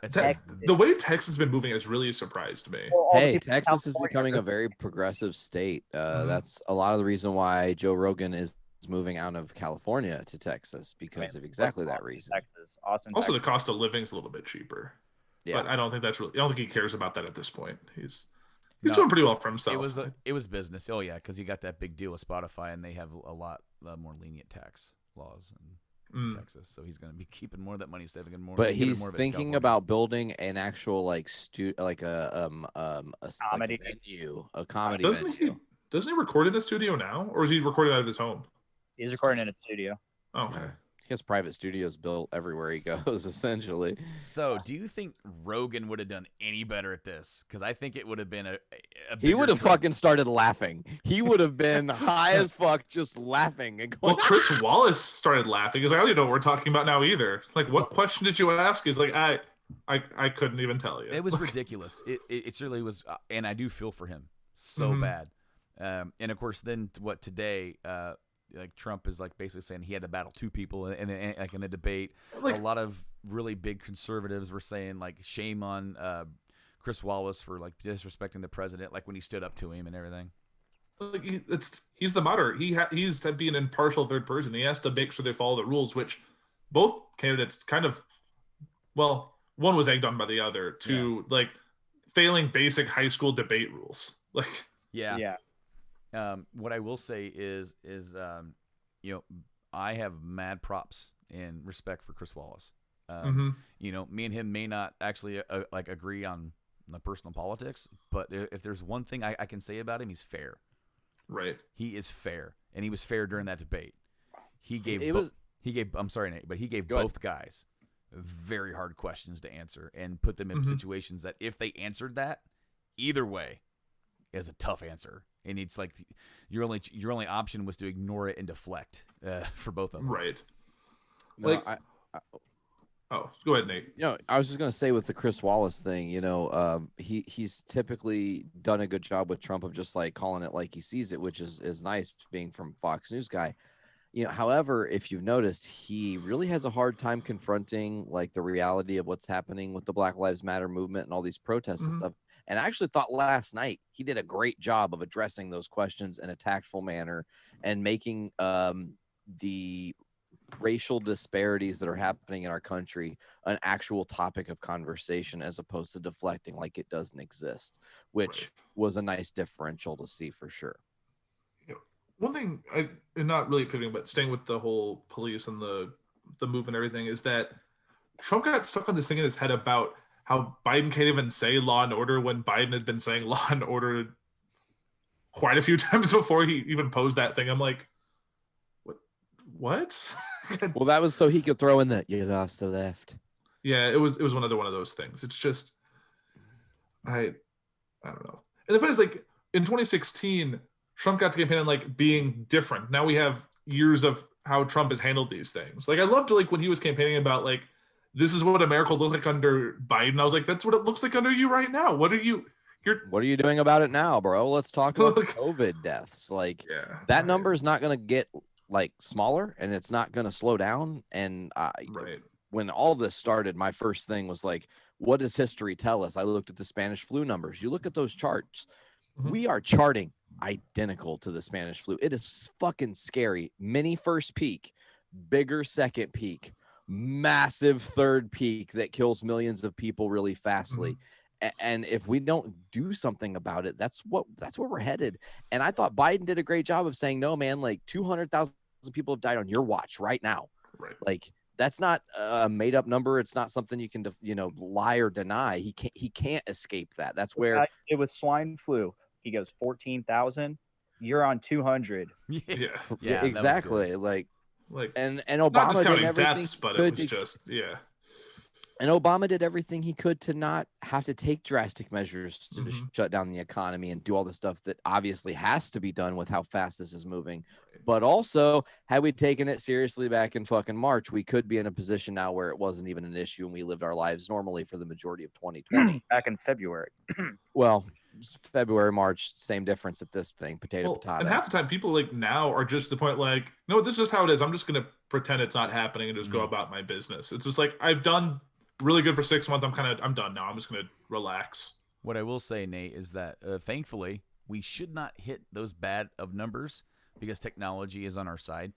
That's crazy. The way Texas has been moving has really surprised me. Hey, Texas is becoming a very progressive state. That's a lot of the reason why Joe Rogan is moving out of California to Texas, because of exactly that reason. Austin, also, Texas. the cost of living is a little bit cheaper. Yeah. But I don't think he cares about that at this point. He's doing pretty well for himself. It was business. Oh yeah, because he got that big deal with Spotify, and they have a lot more lenient tax laws in Texas, so he's going to be keeping more of that money, saving more. But he's thinking about building an actual a comedy venue, a comedy venue. Doesn't he record in a studio now, or is he recording out of his home? He's recording in a studio. Okay. He has private studios built everywhere he goes, essentially. So, do you think Rogan would have done any better at this? Because I think it would have been a he would have fucking started laughing. He would have been high as fuck, just laughing. And going, well, Chris Wallace started laughing because I don't even know what we're talking about now either. Like, what question did you ask? He's like, I couldn't even tell you. It was ridiculous. It certainly was, and I do feel for him so bad. And of course, then today? Like Trump is like basically saying he had to battle two people in a debate. Like, a lot of really big conservatives were saying like shame on Chris Wallace for like disrespecting the president, like when he stood up to him and everything. Like he's the moderator. He's to be an impartial third person. He has to make sure they follow the rules, which both candidates kind of, well, one was egged on by the other to like failing basic high school debate rules. Like yeah. What I will say is I have mad props and respect for Chris Wallace. Me and him may not actually agree on the personal politics, but if there's one thing I can say about him, he's fair. Right. He is fair, and he was fair during that debate. I'm sorry, Nate, but he gave both guys very hard questions to answer and put them in situations that if they answered that, either way, is a tough answer. And it's like your only option was to ignore it and deflect for both of them. Right. No, go ahead, Nate. I was just gonna say with the Chris Wallace thing, he's typically done a good job with Trump of just like calling it like he sees it, which is nice being from Fox News guy. However, if you've noticed, he really has a hard time confronting like the reality of what's happening with the Black Lives Matter movement and all these protests and stuff. And I actually thought last night he did a great job of addressing those questions in a tactful manner and making the racial disparities that are happening in our country an actual topic of conversation as opposed to deflecting like it doesn't exist, which was a nice differential to see for sure. One thing, and not really pivoting, but staying with the whole police and the move and everything, is that Trump got stuck on this thing in his head about how Biden can't even say law and order when Biden had been saying law and order quite a few times before he even posed that thing. I'm like, what? Well, that was so he could throw in the "you lost the left." Yeah, it was one of those things. It's just, I don't know. And the thing is, like, in 2016, Trump got to campaign on like being different. Now we have years of how Trump has handled these things. Like, I loved like when he was campaigning about like, this is what America looked like under Biden. I was like, that's what it looks like under you right now. What are you doing about it now, bro? Let's talk about the COVID deaths. Like that number is not going to get like smaller and it's not going to slow down. And when all this started, my first thing was like, what does history tell us? I looked at the Spanish flu numbers. You look at those charts. We are charting identical to the Spanish flu. It is fucking scary. Mini first peak, bigger second peak, massive third peak that kills millions of people really fastly. And if we don't do something about it, that's where we're headed. And I thought Biden did a great job of saying, no, man, like 200,000 people have died on your watch right now. Right. Like that's not a made up number. It's not something you can, lie or deny. He can't escape that. That's where it was swine flu. He goes 14,000. You're on 200. Yeah. Yeah, exactly. Like and not Obama just did counting everything deaths, but he it could was to- just And Obama did everything he could to not have to take drastic measures to Mhm. shut down the economy and do all the stuff that obviously has to be done with how fast this is moving. But also, had we taken it seriously back in fucking March, we could be in a position now where it wasn't even an issue and we lived our lives normally for the majority of 2020. Back in February. Well, February, March, same difference at this thing, potato. And half the time people like now are just the point like, no, this is how it is. I'm just gonna pretend it's not happening and just go about my business. It's just like I've done really good for 6 months. I'm done now. I'm just gonna relax. What I will say, Nate, is that thankfully we should not hit those bad of numbers because technology is on our side,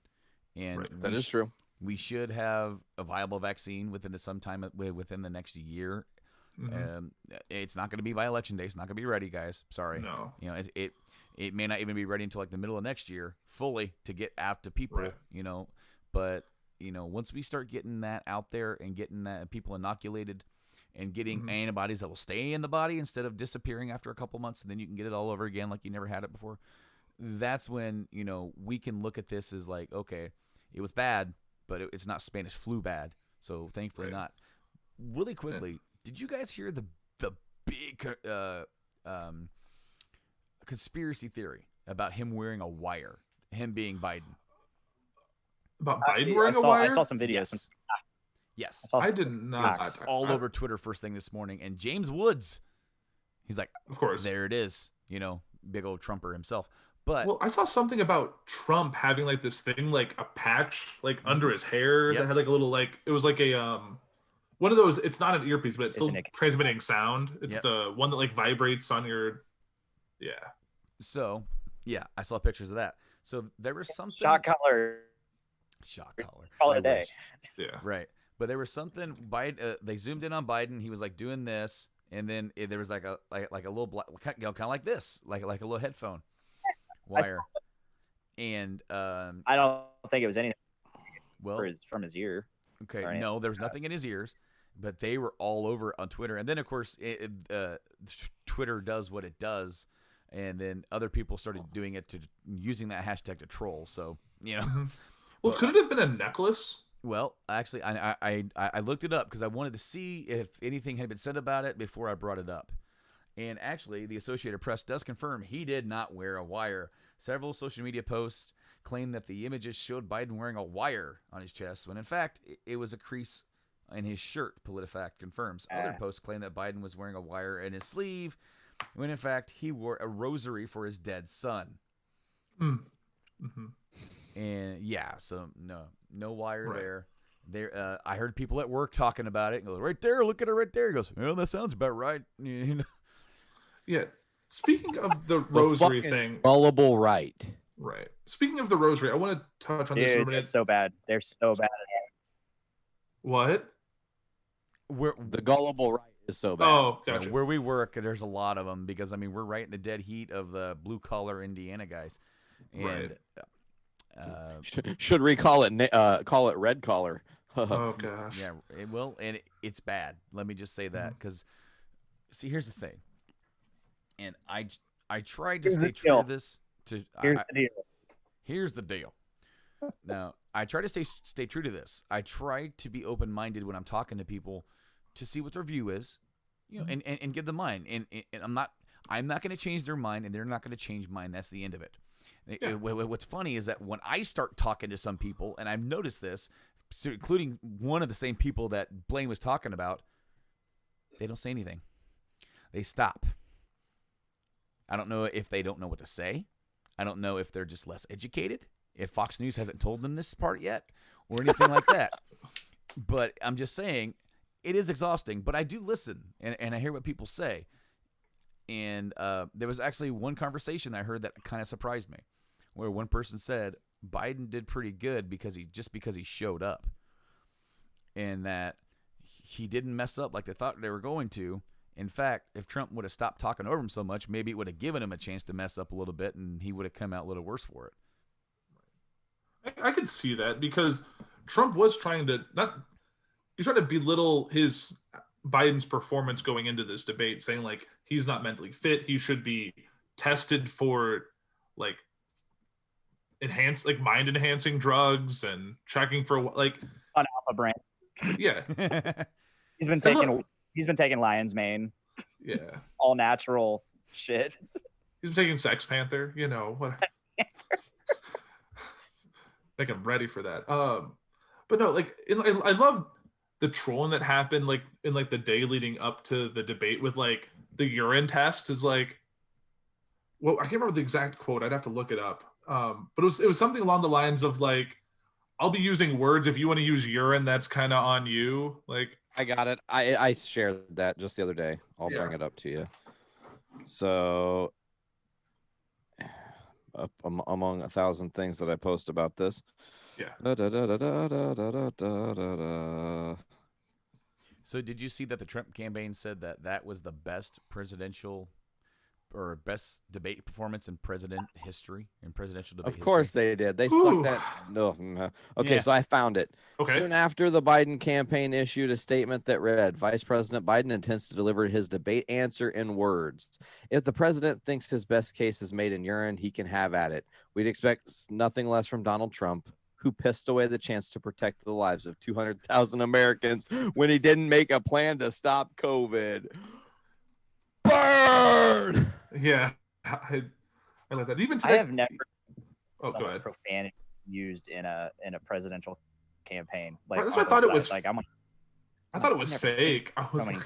and Right. That is true. we should have a viable vaccine within the next year. Mhm. It's not going to be by election day. It's not going to be ready, guys. Sorry. No. It may not even be ready until like the middle of next year fully to get out to people. Right. But once we start getting that out there and getting that people inoculated and getting antibodies that will stay in the body instead of disappearing after a couple months, and then you can get it all over again like you never had it before. That's when we can look at this as like, okay, it was bad, but it's not Spanish flu bad. So thankfully Right. not. Really quickly, did you guys hear the big conspiracy theory about him wearing a wire, him being Biden? About Biden wearing a wire? I saw some videos. Yes. I did It not. was all over Twitter first thing this morning, and James Woods, he's like, Of course. there it is, big old Trumper himself. But Well, I saw something about Trump having like this thing, like a patch, like under his hair Yep. that had like a little, like it was like a one of those. It's not an earpiece, but it's still Isn't it? transmitting sound. It's Yep. the one that like vibrates on your. Yeah. so, yeah, I saw pictures of that. So there was something. Shock collar. Shock collar. Call it I a day. wish. Yeah. Right. But there was something. Biden. They zoomed in on Biden. He was like doing this, and then there was like a little kind of like this, like a little headphone wire. And I don't think it was anything well, from his ear. okay, or anything no, there was nothing in his ears, but they were all over on Twitter. And then of course, Twitter does what it does, and then other people started doing it using that hashtag to troll. So Well, could it have been a necklace? Well, actually, I looked it up because I wanted to see if anything had been said about it before I brought it up. And actually, the Associated Press does confirm he did not wear a wire. Several social media posts claim that the images showed Biden wearing a wire on his chest, when in fact, it was a crease in his shirt, PolitiFact confirms. Other posts claim that Biden was wearing a wire in his sleeve, when in fact, he wore a rosary for his dead son. Mm-hmm. And yeah, so no wire there. There, I heard people at work talking about it. And go, right there, look at it right there. He goes, well, that sounds about right. Yeah. Speaking of the rosary thing, Gullible right. right? Speaking of the rosary, I want to touch on this for a Dude, they're minute. so bad. They're so bad. What? The gullible right is so bad. Oh, Yeah, gotcha. where we work, there's a lot of them because we're right in the dead heat of the blue collar Indiana guys, and Right. Should recall it. Call it red collar. Oh gosh. yeah, it will, and it's bad. Let me just say that because, see, here's the thing, and I tried to Here's stay the true deal. to this. Here's the deal. Here's the deal. Now, I try to stay true to this. I try to be open-minded when I'm talking to people to see what their view is, and give them mine. And I'm not going to change their mind, and they're not going to change mine. That's the end of it. Yeah. What's funny is that when I start talking to some people, and I've noticed this, including one of the same people that Blaine was talking about, they don't say anything. They stop. I don't know if they don't know what to say. I don't know if they're just less educated, if Fox News hasn't told them this part yet, or anything like that. But I'm just saying, it is exhausting. But I do listen, and I hear what people say. And there was actually one conversation I heard that kind of surprised me, where one person said Biden did pretty good because he showed up, and that he didn't mess up like they thought they were going to, In fact, if Trump would have stopped talking over him so much, maybe it would have given him a chance to mess up a little bit, and he would have come out a little worse for it. I could see that because Trump was trying to he's trying to belittle Biden's performance going into this debate, saying like he's not mentally fit, he should be tested for like mind enhancing drugs and checking for like On Alpha Brain. Yeah. He's been taking lion's mane. Yeah. All natural shit. He's been taking Sex Panther, what like I'm ready for that. But no, like I love the trolling that happened like in like the day leading up to the debate with like the urine test is like, well, I can't remember the exact quote. I'd have to look it up. But it was something along the lines of like, I'll be using words. If you want to use urine, that's kind of on you. Like, I got it. I shared that just the other day. I'll bring it up to you. So, among 1,000 things that I post about this. Yeah. So did you see that the Trump campaign said that was the best presidential or best debate performance in presidential debate history? Of course they did. They sucked that. No. Okay, Yeah. so I found it. Okay. Soon after, the Biden campaign issued a statement that read, Vice President Biden intends to deliver his debate answer in words. If the president thinks his best case is made in urine, he can have at it. We'd expect nothing less from Donald Trump, who pissed away the chance to protect the lives of 200,000 Americans when he didn't make a plan to stop COVID. Burn! Yeah, I like that. Even I today. have never Oh, go ahead. profanity used in a presidential campaign. Like, Right, that's what I thought it was. Like, I thought it was fake. I was so many-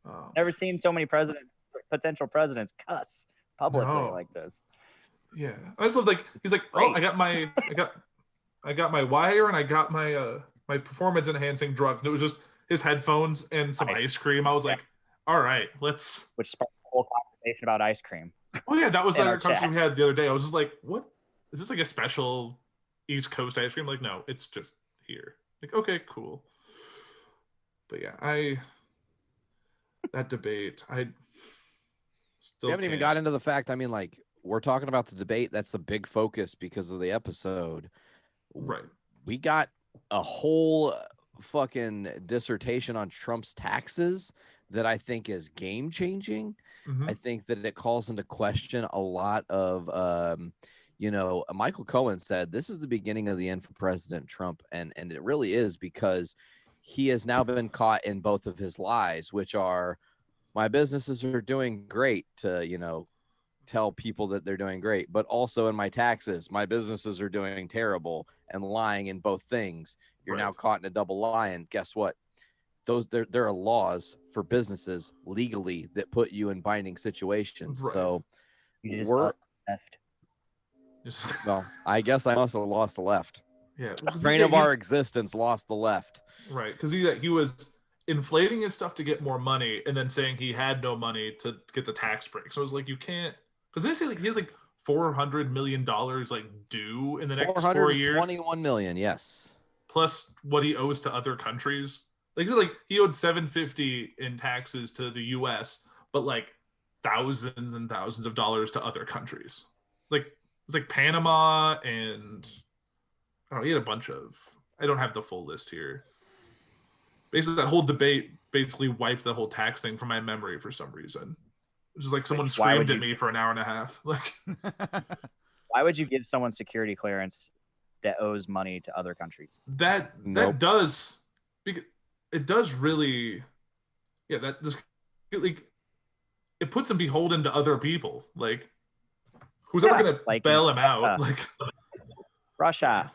oh. never seen so many potential presidents cuss publicly like this. Yeah, I just love like he's like, oh, I got my wire and I got my my performance enhancing drugs. And it was just his headphones and some ice cream. I was like, all right, let's. Which sparked a whole conversation about ice cream. Oh yeah, that was In that our conversation we chat. had the other day. I was just like, what is this like a special East Coast ice cream? Like, no, it's just here. Like, okay, cool. But yeah, that debate, I still We haven't even got into the fact. I mean, like, we're talking about the debate. That's the big focus because of the episode. Right. We got a whole fucking dissertation on Trump's taxes that I think is game changing. Mhm. I think that it calls into question a lot of, Michael Cohen said this is the beginning of the end for President Trump. And it really is, because he has now been caught in both of his lies, which are, my businesses are doing great, to, tell people that they're doing great, but also in my taxes, my businesses are doing terrible, and lying in both things. You're now caught in a double lie. And guess what? There are laws for businesses legally that put you in binding situations. Right. So You just we're left. well, I guess I must have lost the left. Yeah. Train of our existence lost the left. Right, because he was inflating his stuff to get more money, and then saying he had no money to get the tax break. So it was like, you can't, because they say like he has like $400 million like due in the next 4 years, 421 million, yes. plus what he owes to other countries. Like he owed $750 in taxes to the U.S., but like thousands and thousands of dollars to other countries. Like it's like Panama and I don't know, he had a bunch of. I don't have the full list here. Basically, that whole debate basically wiped the whole tax thing from my memory for some reason. It was like someone screamed at me for an hour and a half. Like, Why would you give someone security clearance that owes money to other countries? that does, because it does really, yeah. That just like it puts him beholden to other people. Like, who's ever gonna bail him out? Like Russia.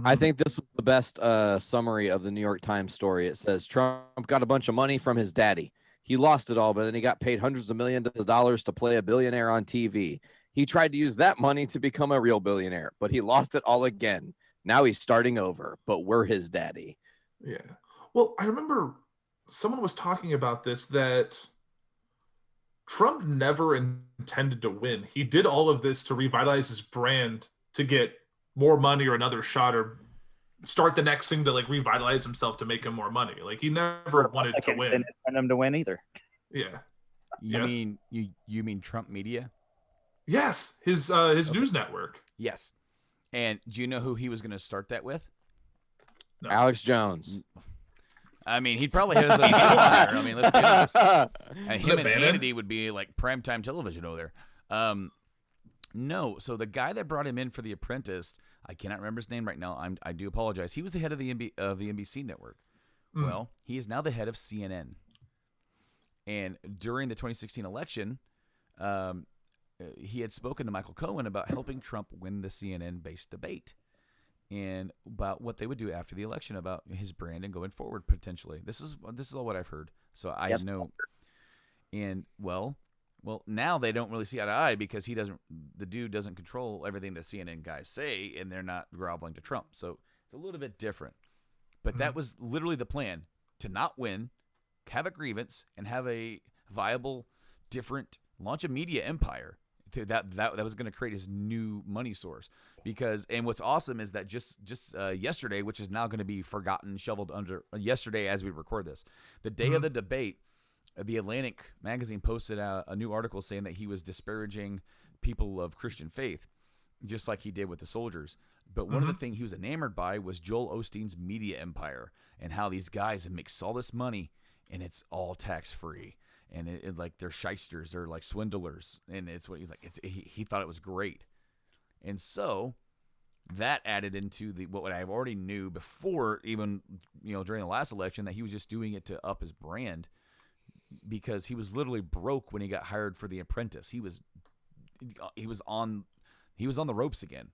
I think this was the best summary of the New York Times story. It says Trump got a bunch of money from his daddy. He lost it all, but then he got paid hundreds of millions of dollars to play a billionaire on TV. He tried to use that money to become a real billionaire, but he lost it all again. Now he's starting over, but we're his daddy. Yeah. Well, I remember someone was talking about this, that Trump never intended to win. He did all of this to revitalize his brand, to get more money or another shot, or start the next thing to like revitalize himself to make him more money. Like he never wanted to win. Didn't want him to win either. Yeah. You mean you mean Trump Media? Yes, his news network. Yes. And do you know who he was going to start that with? No. Alex Jones. I mean, he'd probably have his own show on there. I mean, let's be honest. And him and Bannon? Hannity would be like primetime television over there. No, so the guy that brought him in for The Apprentice, I cannot remember his name right now. I do apologize. He was the head of the NBC network. Well, he is now the head of CNN. And during the 2016 election, he had spoken to Michael Cohen about helping Trump win the CNN-based debate and about what they would do after the election, about his brand and going forward potentially. This is all what I've heard. So I know. And well, now they don't really see eye to eye because the dude doesn't control everything the CNN guys say, and they're not groveling to Trump. So it's a little bit different. But that was literally the plan, to not win, have a grievance, and have a viable, different, launch a media empire. That was going to create his new money source. And what's awesome is that just yesterday, which is now going to be forgotten, shoveled under yesterday as we record this, the day of the debate, The Atlantic magazine posted out a new article saying that he was disparaging people of Christian faith, just like he did with the soldiers. But one of the things he was enamored by was Joel Osteen's media empire and how these guys make all this money and it's all tax free. And it's like they're shysters, they're like swindlers, and it's what he's like. He thought it was great, and so that added into what I already knew before, even during the last election, that he was just doing it to up his brand, because he was literally broke when he got hired for The Apprentice. He was on the ropes again,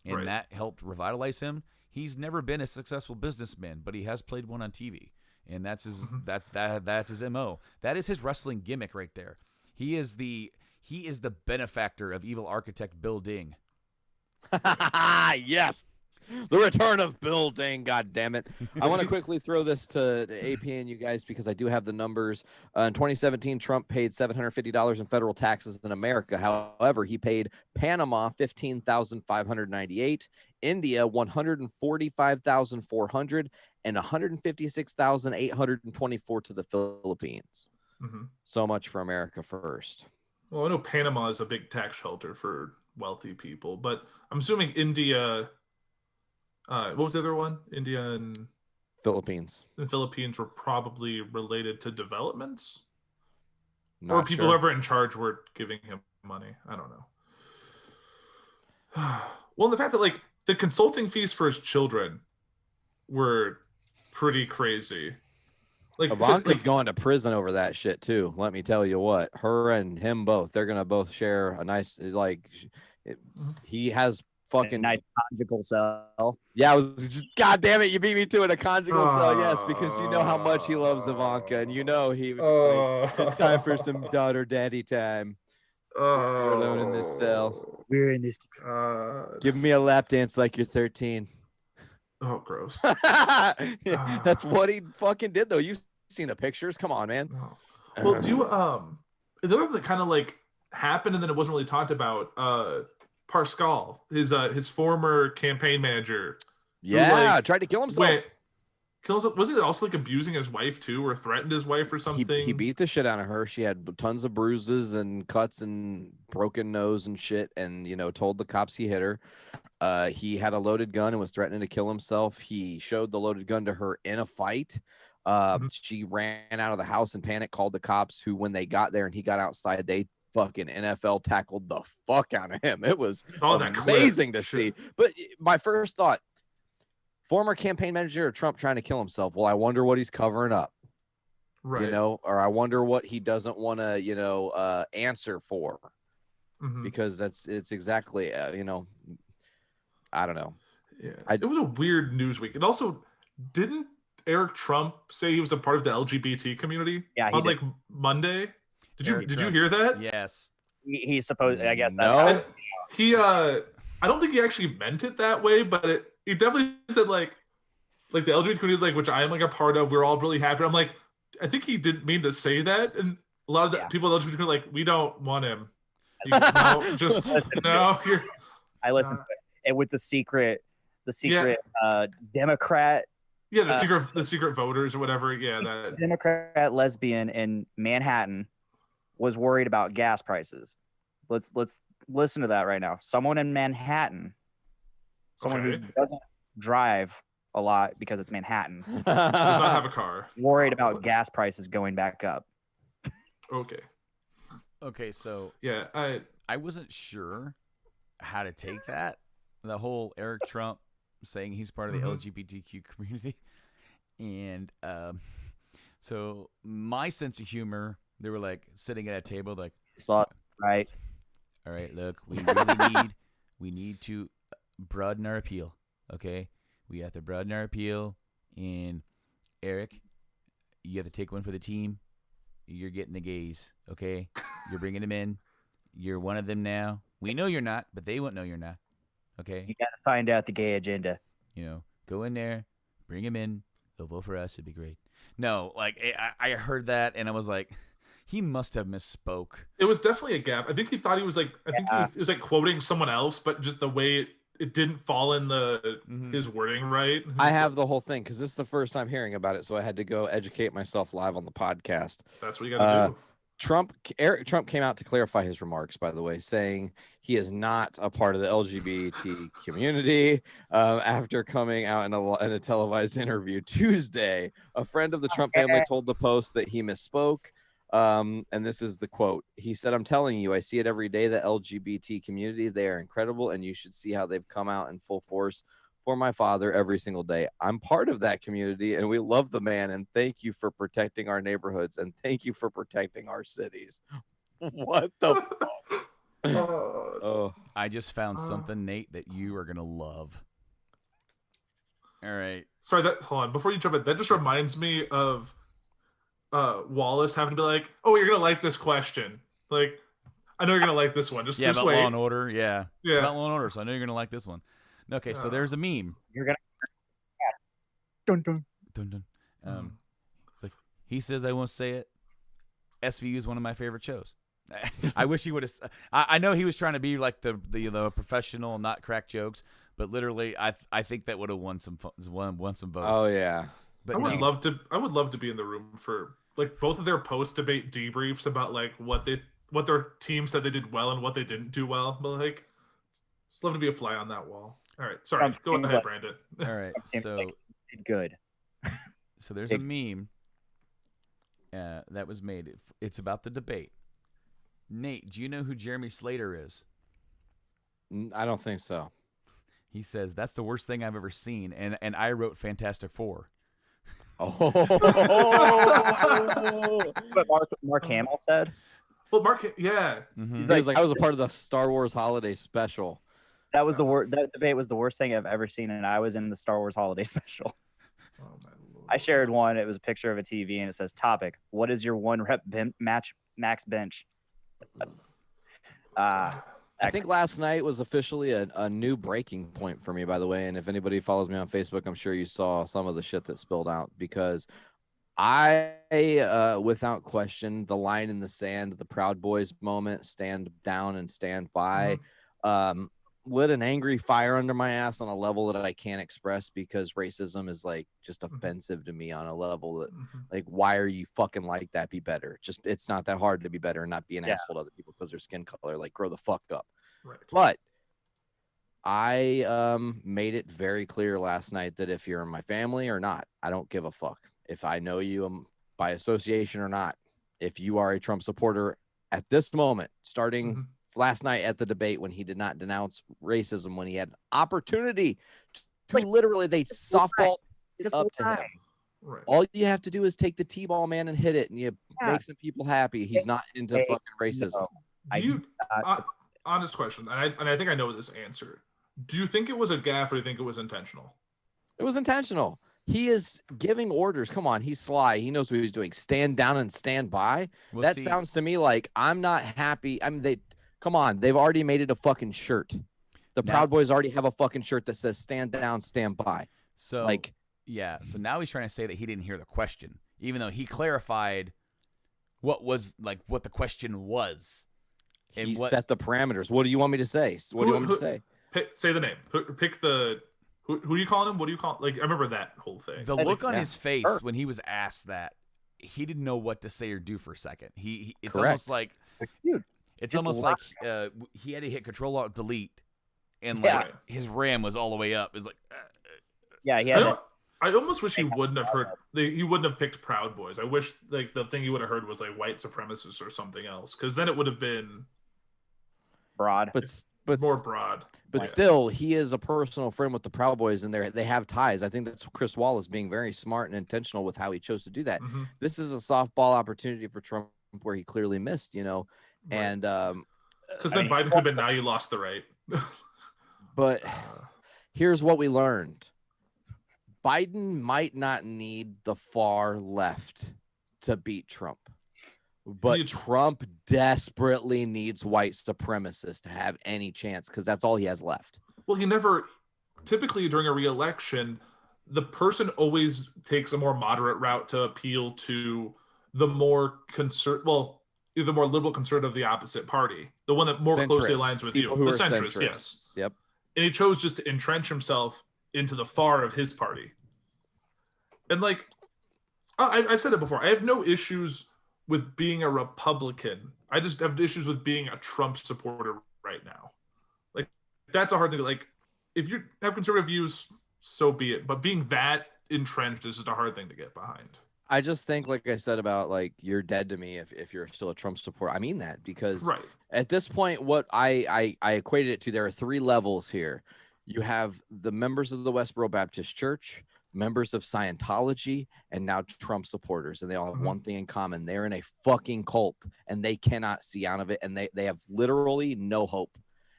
and that helped revitalize him. He's never been a successful businessman, but he has played one on TV. And that's his that's his MO. That is his wrestling gimmick right there. He is the benefactor of evil architect Bill Ding. Yes. The return of Bill Ding, God damn it. I want to quickly throw this to AP and you guys because I do have the numbers. In 2017, Trump paid $750 in federal taxes in America. However, he paid Panama $15,598, India $145,400, and $156,824 to the Philippines. So much for America first. Well, I know Panama is a big tax shelter for wealthy people, but I'm assuming India. What was the other one? India and Philippines. The Philippines were probably related to developments, Not or people sure. whoever in charge were giving him money. I don't know. Well, the fact that like the consulting fees for his children were pretty crazy. Like Ivanka's going to prison over that shit too. Let me tell you what, her and him both, they're gonna both share a nice he has fucking nice conjugal cell. Yeah, I was just, God damn it, you beat me to it. A conjugal cell, yes, because you know how much he loves Ivanka, and you know it's time for some daughter-daddy time. You're alone in this cell. We're in this. Give me a lap dance like you're 13. Oh, gross. That's what he fucking did, though. You've seen the pictures. Come on, man. Well, do you the other thing that kind of like happened and then it wasn't really talked about? Pascal, his former campaign manager. Yeah, tried to kill himself. Was he also like abusing his wife too, or threatened his wife or something? He beat the shit out of her. She had tons of bruises and cuts and broken nose and shit, and told the cops he hit her. He had a loaded gun and was threatening to kill himself. He showed the loaded gun to her in a fight. She ran out of the house in panic, called the cops, who, when they got there and he got outside, they fucking NFL tackled the fuck out of him. It was amazing to see. But my first thought, former campaign manager of Trump trying to kill himself. Well, I wonder what he's covering up. Right. Or I wonder what he doesn't want to, answer for. Because it's exactly, I don't know. Yeah. It was a weird news week. And also, didn't Eric Trump say he was a part of the LGBT community on like Monday? Did you hear that? Yes. He's supposed. I guess. No. I don't think he actually meant it that way, but he definitely said like the LGBT community, which I am a part of. We're all really happy. I'm like, I think he didn't mean to say that, and a lot of the people in the LGBT community we don't want him. I listened to it, and with the secret the secret Democrat. Yeah, the secret voters or whatever. Yeah, that Democrat lesbian in Manhattan was worried about gas prices. Let's listen to that right now. Someone in Manhattan, someone who doesn't drive a lot because it's Manhattan, does not have a car. Worried about gas prices going back up. Okay, so yeah, I wasn't sure how to take that. The whole Eric Trump saying he's part of the LGBTQ community. And so my sense of humor, they were like sitting at a table like, right. All right, look, we need to broaden our appeal, okay? We have to broaden our appeal. And Eric, you have to take one for the team. You're getting the gays, okay? You're bringing them in. You're one of them now. We know you're not, but they won't know you're not, okay? You got to find out the gay agenda. You know, go in there, bring them in. They'll vote for us. It'd be great. No, like I heard that and I was like, he must have misspoke. It was definitely a gap. I think he thought he was like, he was like quoting someone else, but just the way it didn't fall in his wording right. I have the whole thing because this is the first time hearing about it, so I had to go educate myself live on the podcast. That's what you got to do. Eric Trump came out to clarify his remarks, by the way, saying he is not a part of the LGBT community. After coming out in a televised interview Tuesday, a friend of the Trump family told the Post that he misspoke. And this is the quote. He said, "I'm telling you, I see it every day, the LGBT community. They are incredible, and you should see how they've come out in full force for my father every single day. I'm part of that community, and we love the man, and thank you for protecting our neighborhoods, and thank you for protecting our cities." What the fuck? Oh. I just found something, Nate, that you are going to love. All right. Sorry, hold on. Before you jump in, that just reminds me of Wallace having to be like, "Oh, you're gonna like this question. Like, I know you're gonna like this one. Just about wait." Law and Order. Yeah. It's about Law and Order, so I know you're gonna like this one. Okay, so there's a meme. You're gonna dun dun dun dun. It's like he says I won't say it. SVU is one of my favorite shows. I wish he would have. I know he was trying to be like the professional, not crack jokes, but literally, I think that would have won some votes. Oh yeah. But I would love to be in the room for like both of their post debate debriefs about like what their team said they did well and what they didn't do well. But like, just love to be a fly on that wall. All right, sorry, go ahead, Brandon. All right, so good. So there's a meme that was made. It's about the debate. Nate, do you know who Jeremy Slater is? I don't think so. He says that's the worst thing I've ever seen, and I wrote Fantastic Four. Oh, what Mark Hamill said. Well, Mark, yeah, He's like, I was a part of the Star Wars Holiday Special. That was the worst. That debate was the worst thing I've ever seen, and I was in the Star Wars Holiday Special. Oh my Lord. I shared one. It was a picture of a TV, and it says, "Topic: What is your one rep max bench?" I think last night was officially a new breaking point for me, by the way. And if anybody follows me on Facebook, I'm sure you saw some of the shit that spilled out, because I, without question, the line in the sand, the Proud Boys moment, stand down and stand by, lit an angry fire under my ass on a level that I can't express, because racism is like just offensive to me on a level that like, why are you fucking like that? Be better. Just, it's not that hard to be better and not be an asshole to other people because their skin color. Like, grow the fuck up. Right. But I made it very clear last night that if you're in my family or not, I don't give a fuck. If I know you by association or not, if you are a Trump supporter at this moment, starting last night at the debate when he did not denounce racism, when he had an opportunity to literally, they softball it up to him. Right. All you have to do is take the T-ball, man, and hit it, and you make some people happy. He's not into fucking racism. Do you, honest question, and I think I know this answer. Do you think it was a gaffe, or do you think it was intentional? It was intentional. He is giving orders. Come on, he's sly. He knows what he's doing. Stand down and stand by. That sounds to me like I'm not happy. Come on, they've already made it a fucking shirt. The Proud Boys already have a fucking shirt that says "Stand down, stand by." So like, yeah. So now he's trying to say that he didn't hear the question, even though he clarified what the question was. He set the parameters. What do you want me to say? What do you want me to say? Say the name. Pick Who do you call him? What do you call? Like, I remember that whole thing. The Hey, look on yeah. his face Sure. when he was asked that, he didn't know what to say or do for a second. It's Correct. almost like Dude, it's just almost lie. like he had to hit Control Alt Delete, and Yeah. like his RAM was all the way up. It's like yeah, he I, had don't- I almost wish he wouldn't have heard. He wouldn't have picked Proud Boys. I wish like the thing he would have heard was like white supremacists or something else, because then it would have been broad. But more broad. But Yeah. still, he is a personal friend with the Proud Boys, and they have ties. I think that's Chris Wallace being very smart and intentional with how he chose to do that. Mhm. This is a softball opportunity for Trump where he clearly missed, Right. and Because then Biden could have been, now you lost the right. but here's what we learned: Biden might not need the far left to beat Trump, but Needs- Trump desperately needs white supremacists to have any chance because that's all he has left. Well, he never. Typically, during a re-election, the person always takes a more moderate route to appeal to the more the more liberal conservative of the opposite party, the one that more closely Centrists, aligns with people you, who the are centrist, yes. Yep. And he chose just to entrench himself into the far of his party. And like, I've said it before, I have no issues with being a Republican. I just have issues with being a Trump supporter right now. Like, that's a hard thing. Like, if you have conservative views, so be it. But being that entrenched is just a hard thing to get behind. I just think, like I said about like you're dead to me if you're still a Trump supporter. I mean that because Right. at this point, what I equated it to, there are 3 levels here. You have the members of the Westboro Baptist Church, members of Scientology, and now Trump supporters, and they all have Mhm. one thing in common: they're in a fucking cult, and they cannot see out of it, and they have literally no hope.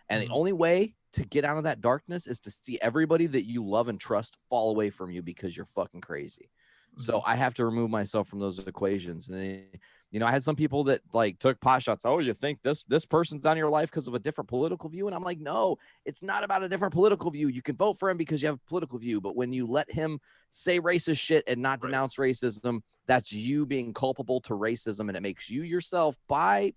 And Mhm. the only way to get out of that darkness is to see everybody that you love and trust fall away from you because you're fucking crazy. So I have to remove myself from those equations. And I had some people that like took pot shots. Oh, you think this person's on your life because of a different political view? And I'm like, no, it's not about a different political view. You can vote for him because you have a political view, but when you let him say racist shit and not Right. denounce racism, that's you being culpable to racism, and it makes you yourself by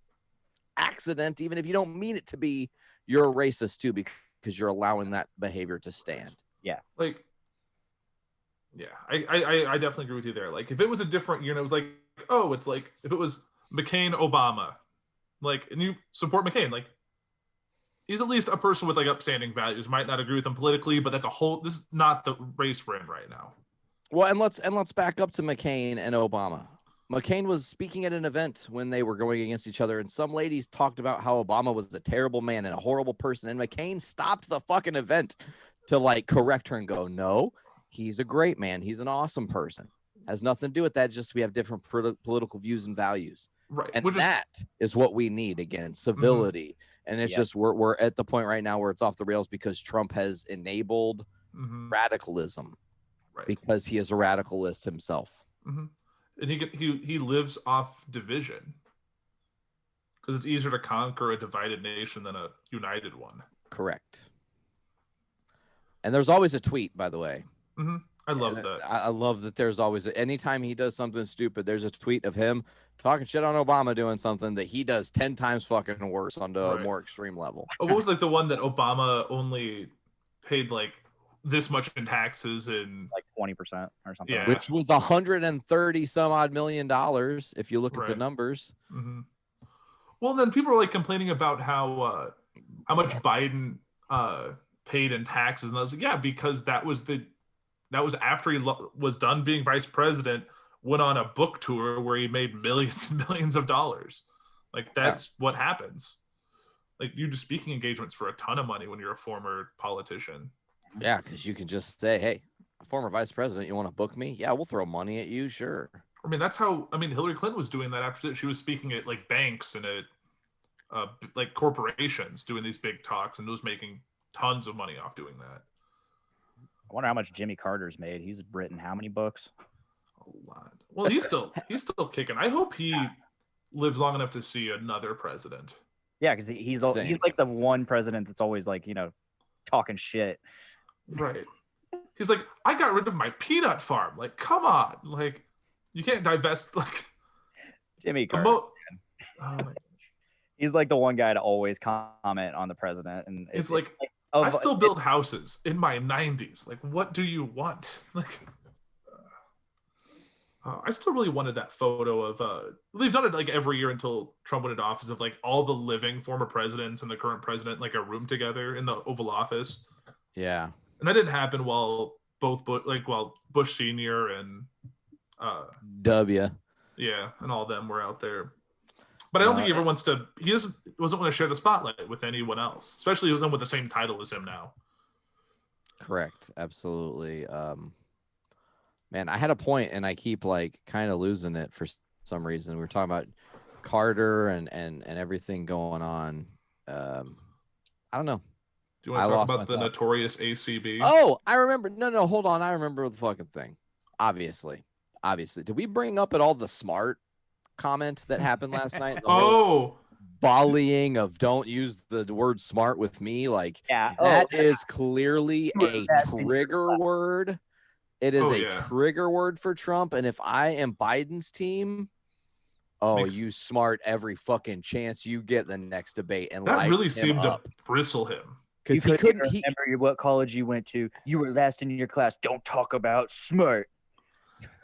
accident, even if you don't mean it to be, you're a racist too because you're allowing that behavior to stand. Like, yeah, I definitely agree with you there. Like, if it was a different year and it was like, oh, it's like if it was McCain, Obama, like, and you support McCain, like, he's at least a person with like upstanding values. Might not agree with him politically, but this is not the race we're in right now. Well, and let's back up to McCain and Obama. McCain was speaking at an event when they were going against each other, and some ladies talked about how Obama was a terrible man and a horrible person, and McCain stopped the fucking event to like correct her and go, no, he's a great man. He's an awesome person. Has nothing to do with that. Just we have different political views and values. Right. And Which is, that is what we need again, civility. And it's Yeah. just we're at the point right now where it's off the rails because Trump has enabled mhm, radicalism right. because he is a radicalist himself. Mhm. And he lives off division because it's easier to conquer a divided nation than a united one. Correct. And there's always a tweet, by the way. I love And that. I love that there's always anytime he does something stupid, there's a tweet of him talking shit on Obama doing something that he does 10 times fucking worse on a Right. more extreme level. Oh, what was like the one that Obama only paid like this much in taxes and Like 20% or something. Yeah. Like Which was 130 some odd $1 million if you look at the Right. numbers. mhm. Well, then people are like complaining about how much Biden paid in taxes, and I was like, yeah, because that was after he was done being vice president, went on a book tour where he made millions and millions of dollars. Like that's what happens. Like you do speaking engagements for a ton of money when you're a former politician. Yeah, because you can just say, hey, former vice president, you want to book me? Yeah, we'll throw money at you, sure. I mean, that's how. I mean, Hillary Clinton was doing that after she was speaking at like banks and at like corporations, doing these big talks, and was making tons of money off doing that. I wonder how much Jimmy Carter's made. He's written how many books? A lot. Well, he's still kicking. I hope he lives long enough to see another president. Yeah, because he's Same. like the one president that's always like, talking shit. Right. He's like, I got rid of my peanut farm. Like, come on. Like, you can't divest like Jimmy Carter. oh my He's like the one guy to always comment on the president, and It's like I still build houses in my 90s. Like, what do you want? Like, I still really wanted that photo of. They've done it like every year until Trump went into office, of like all the living former presidents and the current president, like a room together in the Oval Office. Yeah. And that didn't happen while Bush Senior and W. yeah, and all of them were out there. But I don't think he ever wants to. Wasn't want to share the spotlight with anyone else, especially with the same title as him now. Correct. Absolutely. Man, I had a point and I keep like kind of losing it for some reason. We were talking about Carter and everything going on. I don't know. Do you want to talk about the notorious ACB? Oh, I remember. No, hold on. I remember the fucking thing. Obviously. Did we bring up at all the smart comment that happened last night? Volleying of don't use the word smart with me. Like, that is clearly a trigger word. It is trigger word for Trump. And if I am Biden's team, you smart every fucking chance you get the next debate. And that really seemed to bristle him. Because he couldn't remember what college you went to. You were last in your class. Don't talk about smart.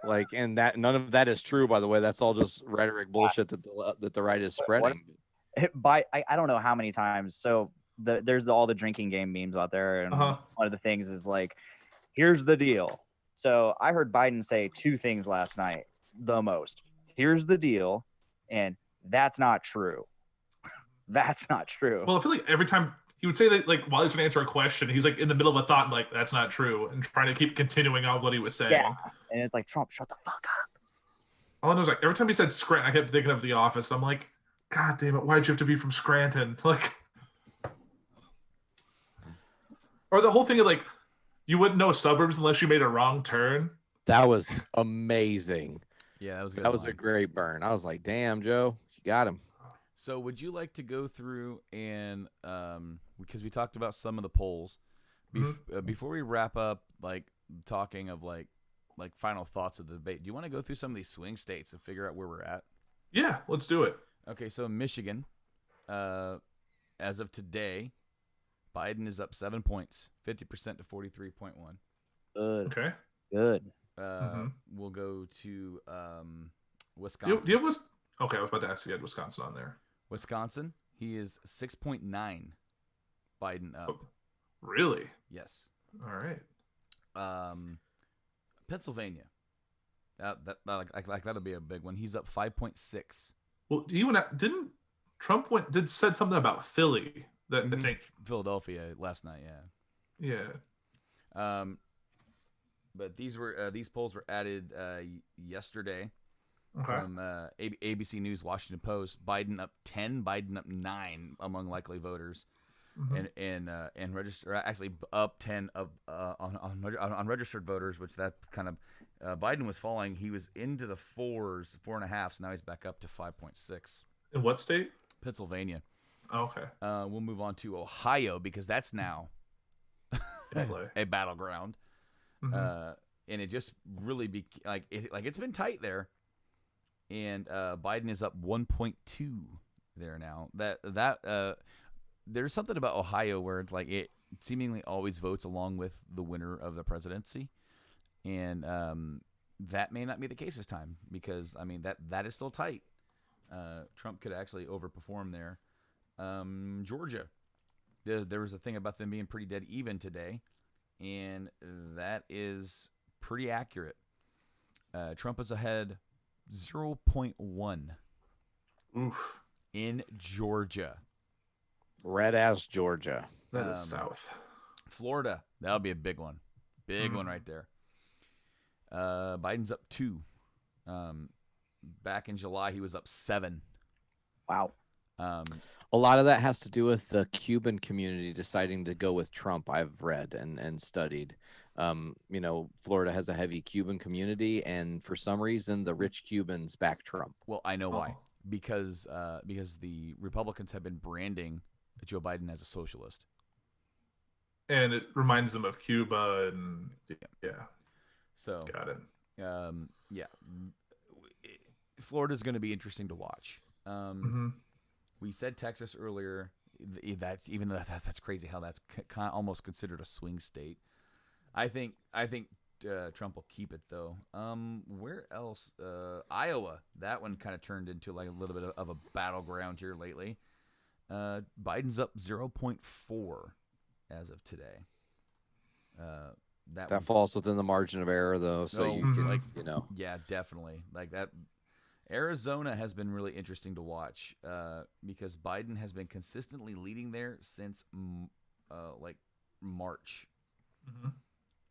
Like, and that none of that is true, by the way. That's all just rhetoric bullshit that the right is spreading. I don't know how many times. So there's all the drinking game memes out there. And one of the things is like, here's the deal. So I heard Biden say two things last night, the most. Here's the deal, and that's not true. That's not true. Well, I feel like every time he would say that, like, while he's going to answer a question, he's like in the middle of a thought, and, like, that's not true, and trying to keep continuing on what he was saying. Yeah. And it's like, Trump, shut the fuck up. All I know is, like, every time he said Scranton, I kept thinking of The Office. And I'm like, God damn it, why'd you have to be from Scranton? Like, or the whole thing of, like, you wouldn't know suburbs unless you made a wrong turn. That was amazing. Yeah, that was good. That was a great burn. I was like, damn, Joe, you got him. So would you like to go through and because we talked about some of the polls before we wrap up, like talking of like final thoughts of the debate, do you want to go through some of these swing states and figure out where we're at? Yeah, let's do it. Okay, so Michigan, as of today, Biden is up 7 points, 50% to 43.1. Okay. Good. We'll go to Wisconsin. Do you have Okay, I was about to ask if you had Wisconsin on there. Wisconsin, he is 6.9. Biden up. Oh, really? Yes. All right. Pennsylvania. That'll be a big one. He's up 5.6. Well, didn't Trump said something about Philly that I think Philadelphia last night. Yeah. Yeah. But these polls were added yesterday. Okay. From ABC News, Washington Post. Biden up 10, Biden up 9 among likely voters, and register actually up 10 on registered voters, which that kind of Biden was falling. He was into the 4.5. So now he's back up to 5.6. In what state? Pennsylvania. Okay. We'll move on to Ohio because that's now a battleground. And it just really it's been tight there. And Biden is up 1.2 there now. That there's something about Ohio where it's like it seemingly always votes along with the winner of the presidency, and that may not be the case this time because I mean that is still tight. Trump could actually overperform there. Georgia, there was a thing about them being pretty dead even today, and that is pretty accurate. Trump is ahead 0.1 in Georgia. Red ass Georgia. That is south. Florida, that'll be a big one. Big one right there. Biden's up 2. Back in July, he was up 7. Wow. A lot of that has to do with the Cuban community deciding to go with Trump. I've read and studied. Florida has a heavy Cuban community, and for some reason, the rich Cubans back Trump. Well, I know why. Because the Republicans have been branding Joe Biden as a socialist, and it reminds them of Cuba, and yeah. So got it. Florida's going to be interesting to watch. We said Texas earlier. That even though that's crazy how that's kind of almost considered a swing state. I think Trump will keep it though. Where else? Iowa. That one kind of turned into like a little bit of a battleground here lately. Biden's up 0.4 as of today. That falls within the margin of error though, so you can like Yeah, definitely like that. Arizona has been really interesting to watch because Biden has been consistently leading there since like March.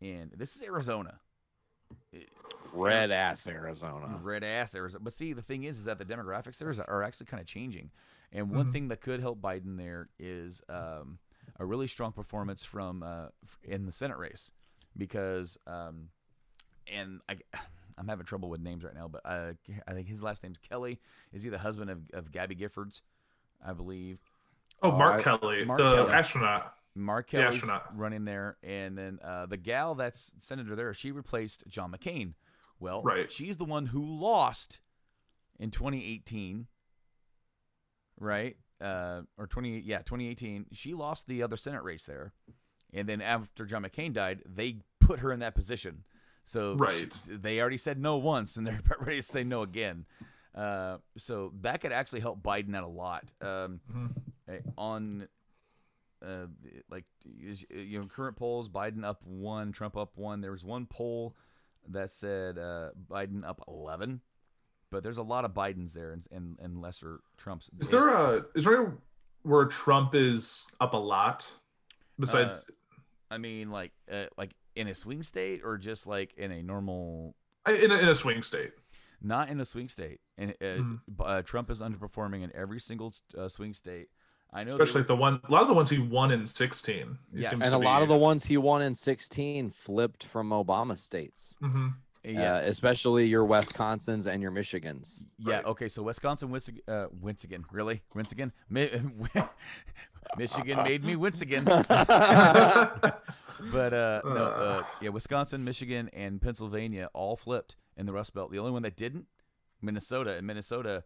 And this is Arizona. Red ass Arizona. But see, the thing is that the demographics there are actually kind of changing. And one thing that could help Biden there is a really strong performance from in the Senate race, because I'm having trouble with names right now, but I think his last name's Kelly. Is he the husband of Gabby Giffords, I believe? Oh, Mark Kelly, astronaut. Mark Kelly's running there, and then the gal that's senator there, she replaced John McCain. Well, she's the one who lost in 2018, right? Or 2018. She lost the other Senate race there, and then after John McCain died, they put her in that position. So they already said no once, and they're ready to say no again. So that could actually help Biden out a lot. On current polls, Biden up 1, Trump up 1. There was one poll that said Biden up 11, but there's a lot of Bidens there and lesser Trumps. Is there where Trump is up a lot? Besides, I mean, like in a swing state, or just like in a normal in a swing state. Not in a swing state, and Trump is underperforming in every single swing state. I know, especially a lot of the ones he won in 16. Yes, and a lot of the ones he won in 16 flipped from Obama states. Yes. Especially your Wisconsins and your Michigans. Yeah. Right. Okay. So Wisconsin, Winsigan, really? Winsigan? Michigan made me wince again. But Wisconsin, Michigan, and Pennsylvania all flipped in the Rust Belt. The only one that didn't, Minnesota. In Minnesota,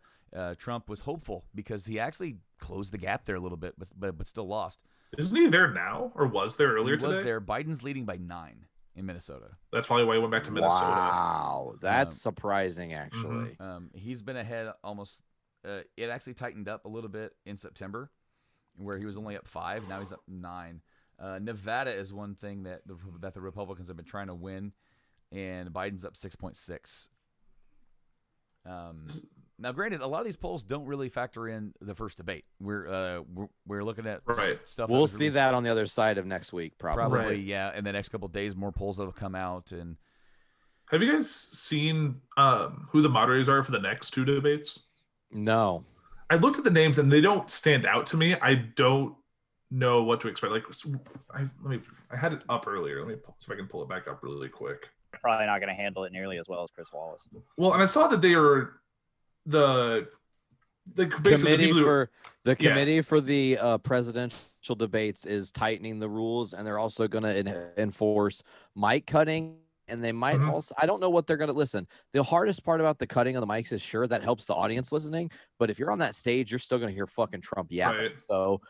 Trump was hopeful because he actually closed the gap there a little bit, but still lost. Isn't he there now, or was there earlier today? He was there. Biden's leading by 9 in Minnesota. That's probably why he went back to Minnesota. Wow, that's surprising, actually. He's been ahead almost. It actually tightened up a little bit in September, where he was only up 5. Now he's up 9. Nevada is one thing that the Republicans have been trying to win, and Biden's up 6.6. Now, granted, a lot of these polls don't really factor in the first debate. We're looking at stuff. We'll see that on the other side of next week, probably. Yeah. In the next couple of days, more polls that will come out. And have you guys seen who the moderators are for the next 2 debates? No. I looked at the names and they don't stand out to me. I don't know what to expect. Like, I had it up earlier. Let me see if I can pull it back up really quick. Probably not going to handle it nearly as well as Chris Wallace. Well, and I saw that they are the committee for the presidential debates is tightening the rules, and they're also going to enforce mic cutting. And they might also, I don't know what they're going to listen. The hardest part about the cutting of the mics is sure that helps the audience listening. But if you're on that stage, you're still going to hear fucking Trump yapping. Right. So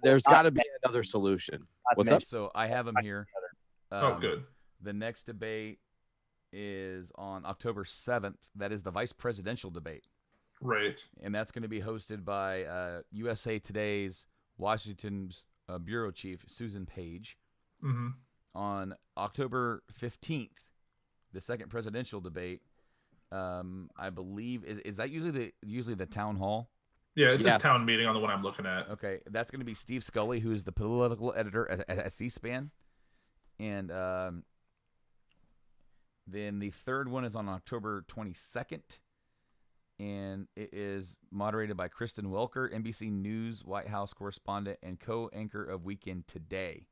there's got to be another solution. What's up? So I have them here. Good. The next debate is on October 7th. That is the vice presidential debate. Right. And that's going to be hosted by USA Today's Washington's bureau chief, Susan Page. On October 15th, the second presidential debate, I believe, is that usually the town hall? Yeah, it's this town meeting on the one I'm looking at. Okay, that's going to be Steve Scully, who is the political editor at C-SPAN. And then the third one is on October 22nd, and it is moderated by Kristen Welker, NBC News White House correspondent and co-anchor of Weekend Today.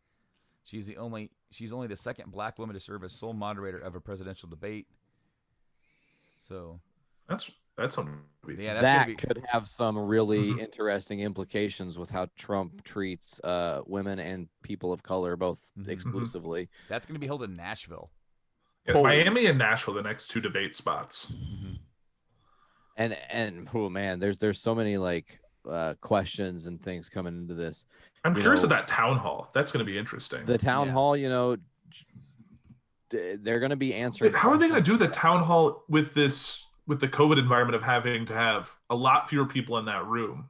She's only the second black woman to serve as sole moderator of a presidential debate. So that's something. Yeah, that could have some really interesting implications with how Trump treats women and people of color both exclusively. That's going to be held in Nashville. Yeah, Miami and Nashville, the next 2 debate spots. And oh man, there's so many like questions and things coming into this. I'm curious of that town hall. That's going to be interesting. The town hall, they're going to be answering. Wait, how are they going to do the questions. town hall with the COVID environment of having to have a lot fewer people in that room?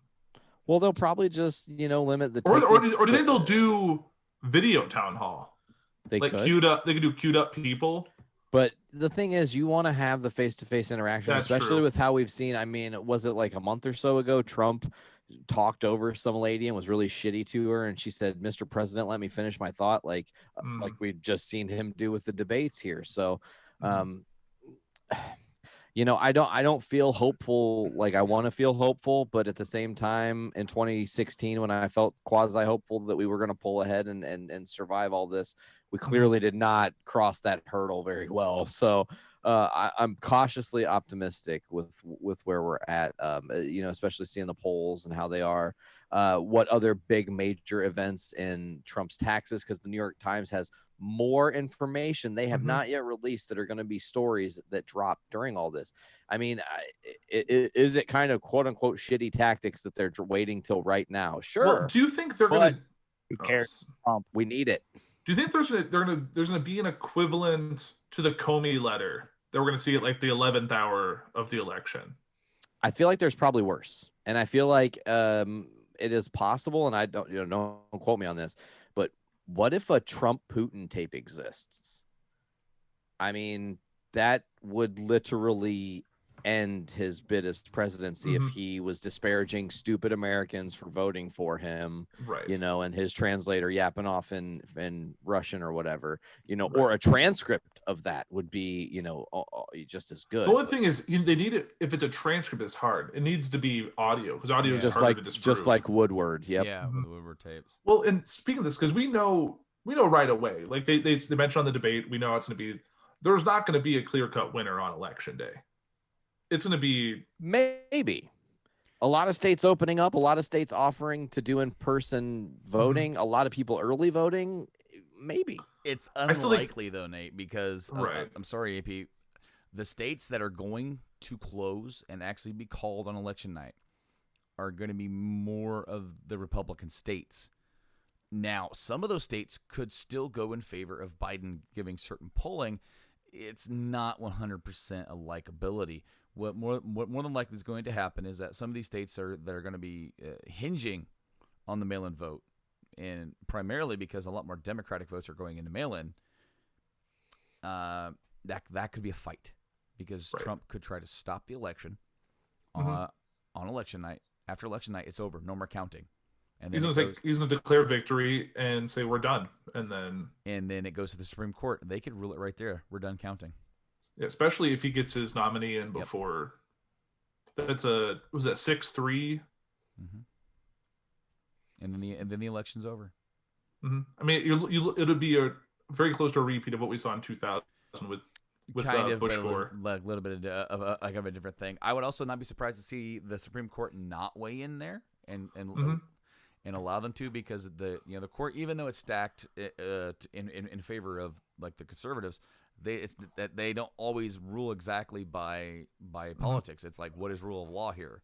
Well, they'll probably just limit the or do tickets, you think they'll do video town hall? They like could. queued up. They could do queued up people. But the thing is, you want to have the face-to-face interaction, That's especially true. with how we've seen. I mean, was it like a month or so ago? Trump talked over some lady and was really shitty to her, and she said, "Mr. President, let me finish my thought." Like we've just seen him do with the debates here. So, I don't feel hopeful. Like I want to feel hopeful, but at the same time, in 2016, when I felt quasi hopeful that we were going to pull ahead and survive all this, we clearly did not cross that hurdle very well. So I'm cautiously optimistic with where we're at. Especially seeing the polls and how they are. What other big major events in Trump's taxes? Because the New York Times has more information they have not yet released that are going to be stories that drop during all this. I mean, is it kind of quote unquote shitty tactics that they're waiting till right now? Sure. Well, do you think they're going to? Who cares? Trump. We need it. Do you think there's going to be an equivalent to the Comey letter that we're going to see at like the 11th hour of the election? I feel like there's probably worse, and I feel like it is possible. And I don't quote me on this, but what if a Trump Putin tape exists? I mean, that would literally end his bid as presidency if he was disparaging stupid Americans for voting for him, right? And his translator yapping off in Russian or whatever, or a transcript of that would be, just as good. The only thing is, they need it. If it's a transcript, it's hard. It needs to be audio because audio is harder to disprove. Just like Woodward. Yep. Yeah, with Woodward tapes. Well, and speaking of this, because we know right away, like they mentioned on the debate, we know it's going to be, there's not going to be a clear-cut winner on election day. It's going to be maybe a lot of states opening up, a lot of states offering to do in-person voting, a lot of people early voting. Maybe it's unlikely though, Nate, because I'm sorry, AP, the states that are going to close and actually be called on election night are going to be more of the Republican states. Now, some of those states could still go in favor of Biden giving certain polling. It's not 100% a likability. What more than likely is going to happen is that some of these states that are going to be hinging on the mail-in vote, and primarily because a lot more Democratic votes are going into mail-in. That could be a fight because Trump could try to stop the election on election night. After election night, it's over. No more counting. And then he's going to declare victory and say we're done, and then it goes to the Supreme Court. They could rule it right there. We're done counting. Yeah, especially if he gets his nominee in before. That's was that 6-3? And then the election's over. I mean, it'll be very close to a repeat of what we saw in 2000 with kind of Bush Gore. A little bit of a different thing. I would also not be surprised to see the Supreme Court not weigh in there and allow them to, because the court, even though it's stacked in favor of like the conservatives, they don't always rule exactly by politics. It's like, what is rule of law here?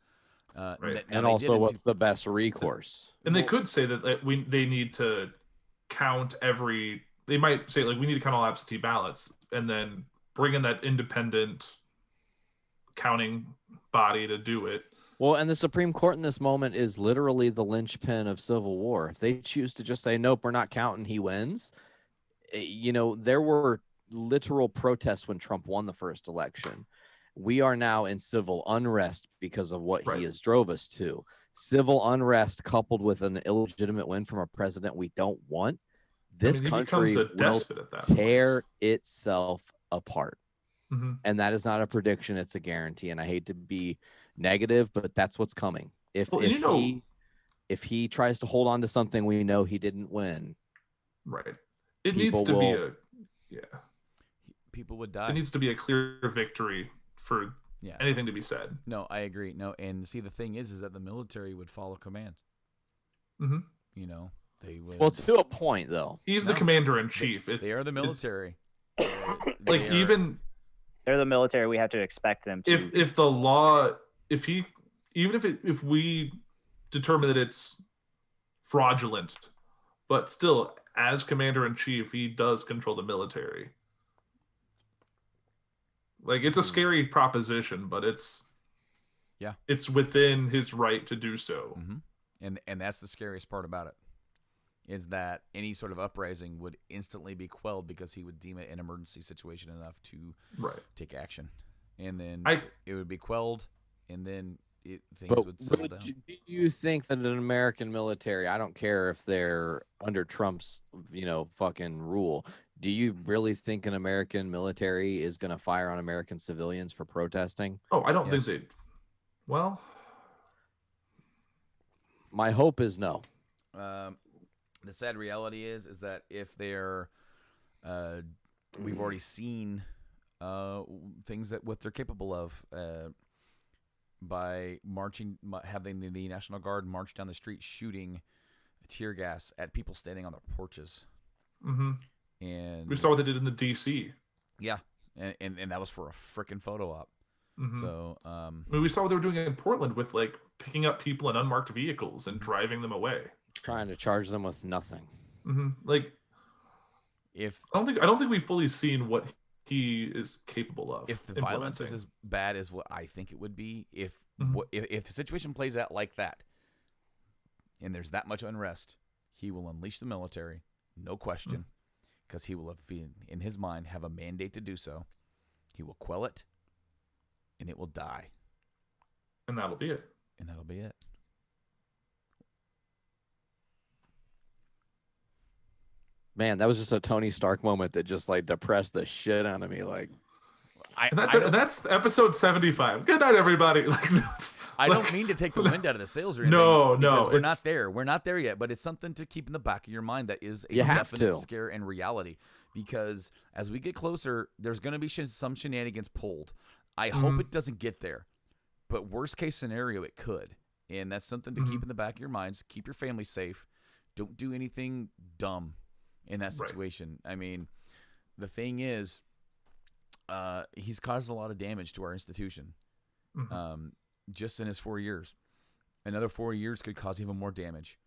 And also, what's the best recourse? And they could say that they need to count every. They might say like we need to count all absentee ballots, and then bring in that independent counting body to do it. Well, and the Supreme Court in this moment is literally the linchpin of civil war. If they choose to just say, nope, we're not counting, he wins. There were literal protests when Trump won the first election. We are now in civil unrest because of what he has drove us to. Civil unrest coupled with an illegitimate win from a president we don't want. This country will tear itself apart. And that is not a prediction. It's a guarantee. And I hate to be negative, but that's what's coming. If he tries to hold on to something we know he didn't win. Right. It needs to be people would die. It needs to be a clear victory for anything to be said. No, I agree. No, and see, the thing is that the military would follow command. They would. Well, to a point, though. He's the commander in chief. They are the military. They're the military. We have to expect them to. If the law, if we determine that it's fraudulent. But still, as commander-in-chief, he does control the military. Like, it's a scary proposition, but it's within his right to do so. Mm-hmm. And that's the scariest part about it, is that any sort of uprising would instantly be quelled because he would deem it an emergency situation enough to take action. And then it would be quelled, and then things would settle down. Do you think that an American military, I don't care if they're under Trump's, fucking rule, do you really think an American military is going to fire on American civilians for protesting? Oh, I don't think they... Well... My hope is no. The sad reality is that if they're... we've already seen things that what they're capable of by having the National Guard march down the street shooting tear gas at people standing on their porches. Mm-hmm. And we saw what they did in the DC. Yeah, and that was for a freaking photo op. Mm-hmm. So I mean, we saw what they were doing in Portland with like picking up people in unmarked vehicles and driving them away, trying to charge them with nothing. Mm-hmm. Like, I don't think we've fully seen what he is capable of. If the violence is as bad as what I think it would be, if the situation plays out like that, and there's that much unrest, he will unleash the military, no question, because he will have, in his mind, have a mandate to do so. He will quell it, and it will die. And that'll be it. Man, that was just a Tony Stark moment that just like depressed the shit out of me. Like, that's episode 75. Good night, everybody. I don't mean to take the wind out of the sails or anything. No, we're not there. We're not there yet. But it's something to keep in the back of your mind that is a definite scare and reality. Because as we get closer, there's going to be some shenanigans pulled. I hope it doesn't get there. But worst case scenario, it could. And that's something to keep in the back of your minds. Keep your family safe. Don't do anything dumb in that situation. I mean, the thing is, he's caused a lot of damage to our institution. Just in his 4 years. Another 4 years could cause even more damage.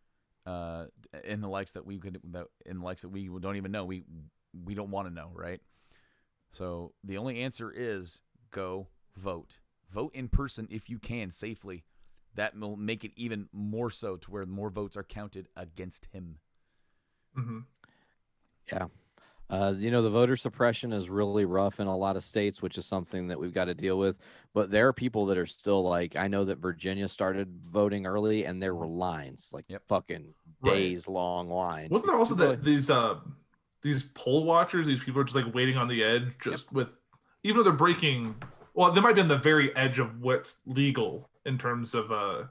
In the likes that we don't even know. We don't want to know, right? So the only answer is go vote. Vote in person if you can safely. That will make it even more so to where more votes are counted against him. Yeah. The voter suppression is really rough in a lot of states, which is something that we've got to deal with. But there are people that are still like, I know that Virginia started voting early and there were lines, like fucking days long lines. Wasn't there also these poll watchers, these people are just like waiting on the edge, with, even though they're breaking, well, they might be on the very edge of what's legal in terms of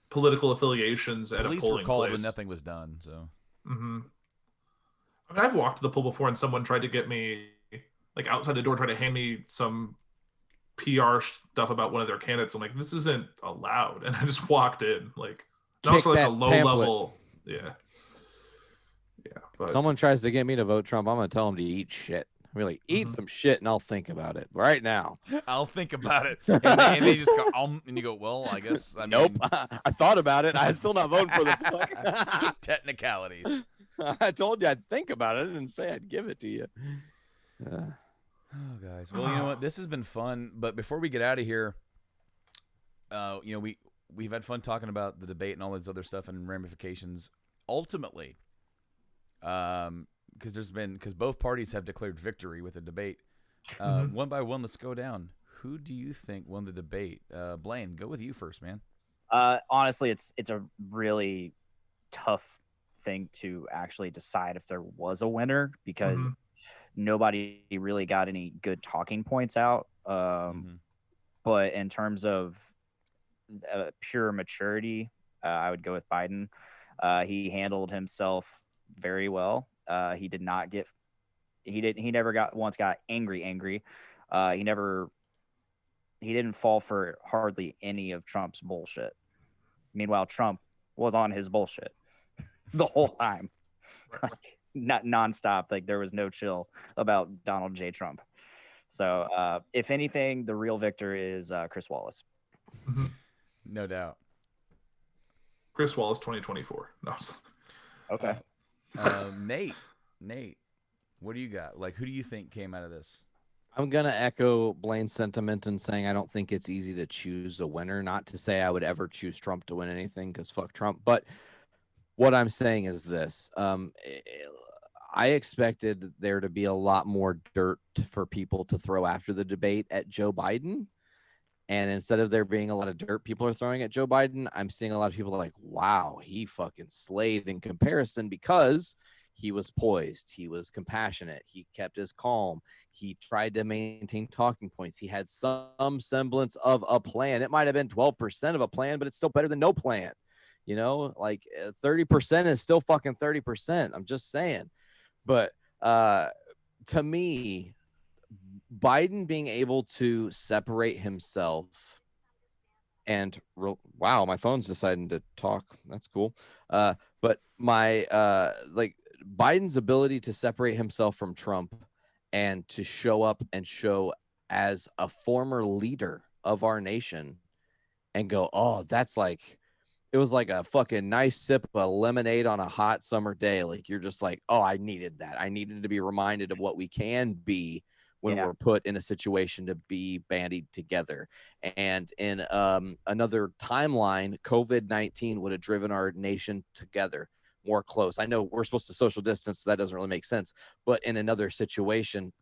political affiliations at a polling place. Police were called when nothing was done, so. I mean, I've walked to the poll before and someone tried to get me, like outside the door, tried to hand me some PR stuff about one of their candidates. I'm like, this isn't allowed. And I just walked in. Like, that was for like a low level. Yeah. But someone tries to get me to vote Trump, I'm going to tell them to eat shit. I'm really eat some shit and I'll think about it right now. I'll think about it. And they just go, and you go, well, I guess. Nope. I thought about it. I'm still not voting for the fuck. Technicalities. I told you I'd think about it and say I'd give it to you. Oh, guys. Well, you know what? This has been fun. But before we get out of here, we've had fun talking about the debate and all this other stuff and ramifications. Ultimately, because both parties have declared victory with the debate. One by one, let's go down. Who do you think won the debate? Blaine, go with you first, man. Honestly, it's a really tough thing to actually decide if there was a winner because nobody really got any good talking points out. But in terms of pure maturity, I would go with Biden. He handled himself very well. He never got angry. He didn't fall for hardly any of Trump's bullshit. Meanwhile, Trump was on his bullshit the whole time, not nonstop. Like there was no chill about Donald J. Trump. So if anything, the real victor is Chris Wallace. No doubt. Chris Wallace 2024. No. Okay. Nate, what do you got? Like, who do you think came out of this? I'm going to echo Blaine's sentiment in saying I don't think it's easy to choose a winner. Not to say I would ever choose Trump to win anything because fuck Trump. But what I'm saying is this. I expected there to be a lot more dirt for people to throw after the debate at Joe Biden. And instead of there being a lot of dirt people are throwing at Joe Biden, I'm seeing a lot of people like, wow, he fucking slayed in comparison because he was poised. He was compassionate. He kept his calm. He tried to maintain talking points. He had some semblance of a plan. It might have been 12% of a plan, but it's still better than no plan. You know, like 30% is still fucking 30%. I'm just saying. But to me, Biden being able to separate himself and wow, my phone's deciding to talk. That's cool. But my like Biden's ability to separate himself from Trump and to show up and show as a former leader of our nation and go, oh, that's like, it was like a fucking nice sip of lemonade on a hot summer day. Like you're just like, oh, I needed that. I needed to be reminded of what we can be when we're put in a situation to be bandied together. And in another timeline, COVID-19 would have driven our nation together more close. I know we're supposed to social distance, so that doesn't really make sense. But in another situation,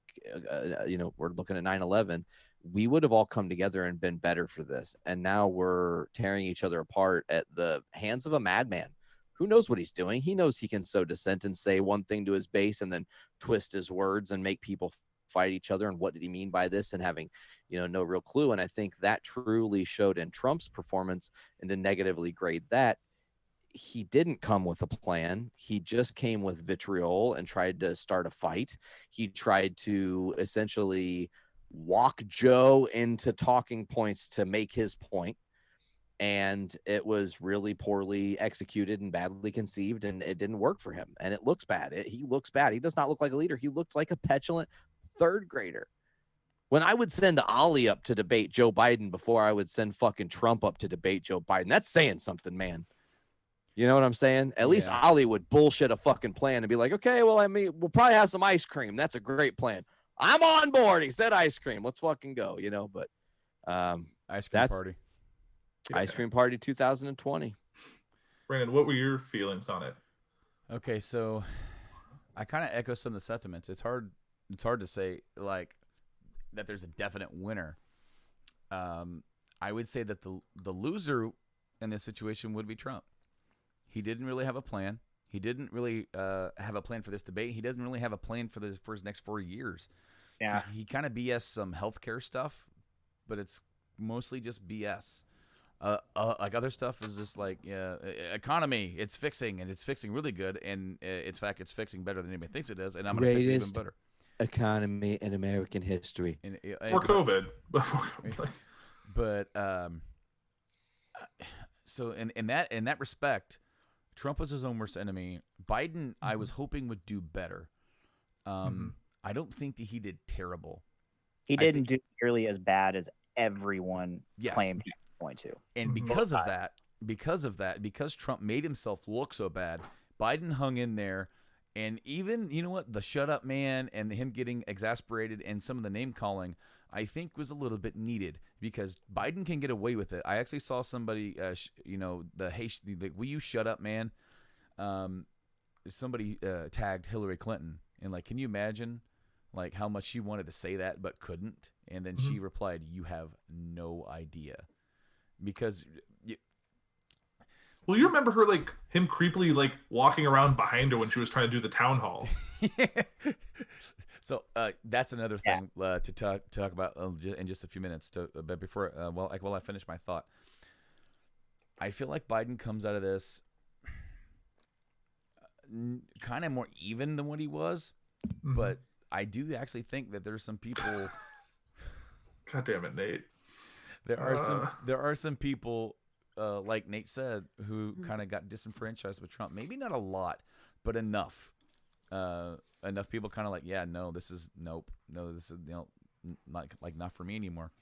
you know, we're looking at 9/11, we would have all come together and been better for this. And now we're tearing each other apart at the hands of a madman. Who knows what he's doing? He knows he can sow dissent and say one thing to his base and then twist his words and make people fight each other. And what did he mean by this? And having, you know, no real clue. And I think that truly showed in Trump's performance, and to negatively grade that, he didn't come with a plan. He just came with vitriol and tried to start a fight. He tried to essentially walk Joe into talking points to make his point. And it was really poorly executed and badly conceived, and it didn't work for him. And it looks bad. He looks bad. He does not look like a leader. He looked like a petulant third grader. When I would send Ollie up to debate Joe Biden before I would send fucking Trump up to debate Joe Biden, that's saying something, man. You know what I'm saying? At least Ollie would bullshit a fucking plan and be like, okay, well, I mean, we'll probably have some ice cream. That's a great plan. I'm on board. He said ice cream. Let's fucking go, you know, but ice cream party. Ice cream party 2020. Brandon, what were your feelings on it? Okay, so I kind of echo some of the sentiments. It's hard to say like that there's a definite winner. I would say that the loser in this situation would be Trump. He didn't really have a plan. He didn't really have a plan for this debate. He doesn't really have a plan for his next 4 years. Yeah. He kind of BS some healthcare stuff, but it's mostly just BS. Like other stuff is just like economy. It's fixing, and it's fixing really good. And in fact, it's fixing better than anybody thinks it does. And I'm going to fix it even better. Economy in American history. Or COVID. But so in that respect, Trump was his own worst enemy. Biden, I was hoping would do better. I don't think that he did terrible. He didn't do nearly as bad as everyone claimed he was going to. And because of that, because Trump made himself look so bad, Biden hung in there. And even, you know what, the shut up man and him getting exasperated and some of the name calling, I think was a little bit needed because Biden can get away with it. I actually saw somebody, the will you shut up man? Somebody tagged Hillary Clinton and like, can you imagine like how much she wanted to say that but couldn't? And then she replied, "You have no idea," because. Well, you remember her, like, him creepily, like, walking around behind her when she was trying to do the town hall. So that's another thing to talk about in just a few minutes. But before, while I finish my thought, I feel like Biden comes out of this kind of more even than what he was. But I do actually think that there's some people. God damn it, Nate. There are some people. Like Nate said, who kind of got disenfranchised with Trump. Maybe not a lot, but enough. Enough people kind of like, yeah, no, this is nope. No, this is not for me anymore.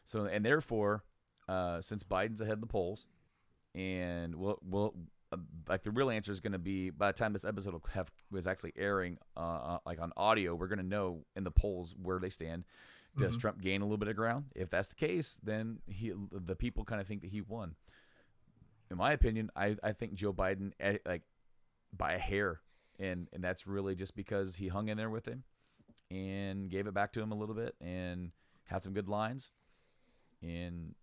So and therefore, since Biden's ahead of the polls, And we'll like the real answer is going to be by the time this episode was actually airing, like on audio, we're going to know in the polls where they stand. Does Trump gain a little bit of ground? If that's the case, then the people kind of think that he won. In my opinion, I think Joe Biden like by a hair, and that's really just because he hung in there with him and gave it back to him a little bit and had some good lines, and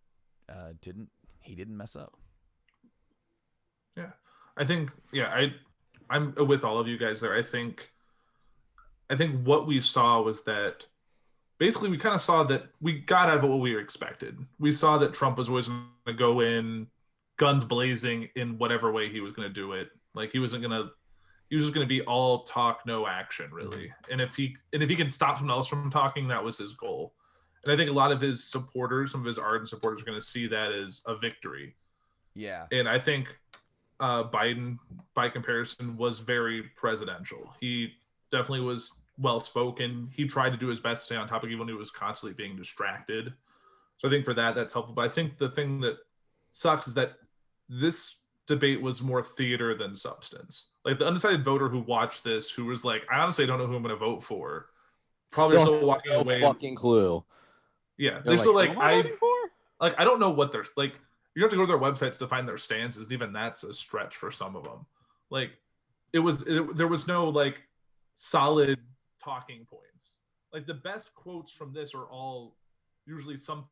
he didn't mess up. Yeah, I think I'm with all of you guys there. I think what we saw was that basically we kind of saw that we got out of what we expected. We saw that Trump was always going to go in guns blazing in whatever way he was going to do it. Like he was just going to be all talk, no action, really. And if he can stop someone else from talking, that was his goal. And I think a lot of his supporters, some of his ardent supporters, are going to see that as a victory. Yeah. And I think Biden, by comparison, was very presidential. He definitely was well-spoken. He tried to do his best to stay on topic even when he was constantly being distracted. So I think for that's helpful. But I think the thing that sucks is that this debate was more theater than substance. Like the undecided voter who watched this, who was like, I honestly don't know who I'm going to vote for, probably still walking no away. Fucking clue. Yeah, They're they're still like, who am I voting for? I don't know what they're like. You have to go to their websites to find their stances. And even that's a stretch for some of them. Like there was no like solid talking points. Like the best quotes from this are all usually something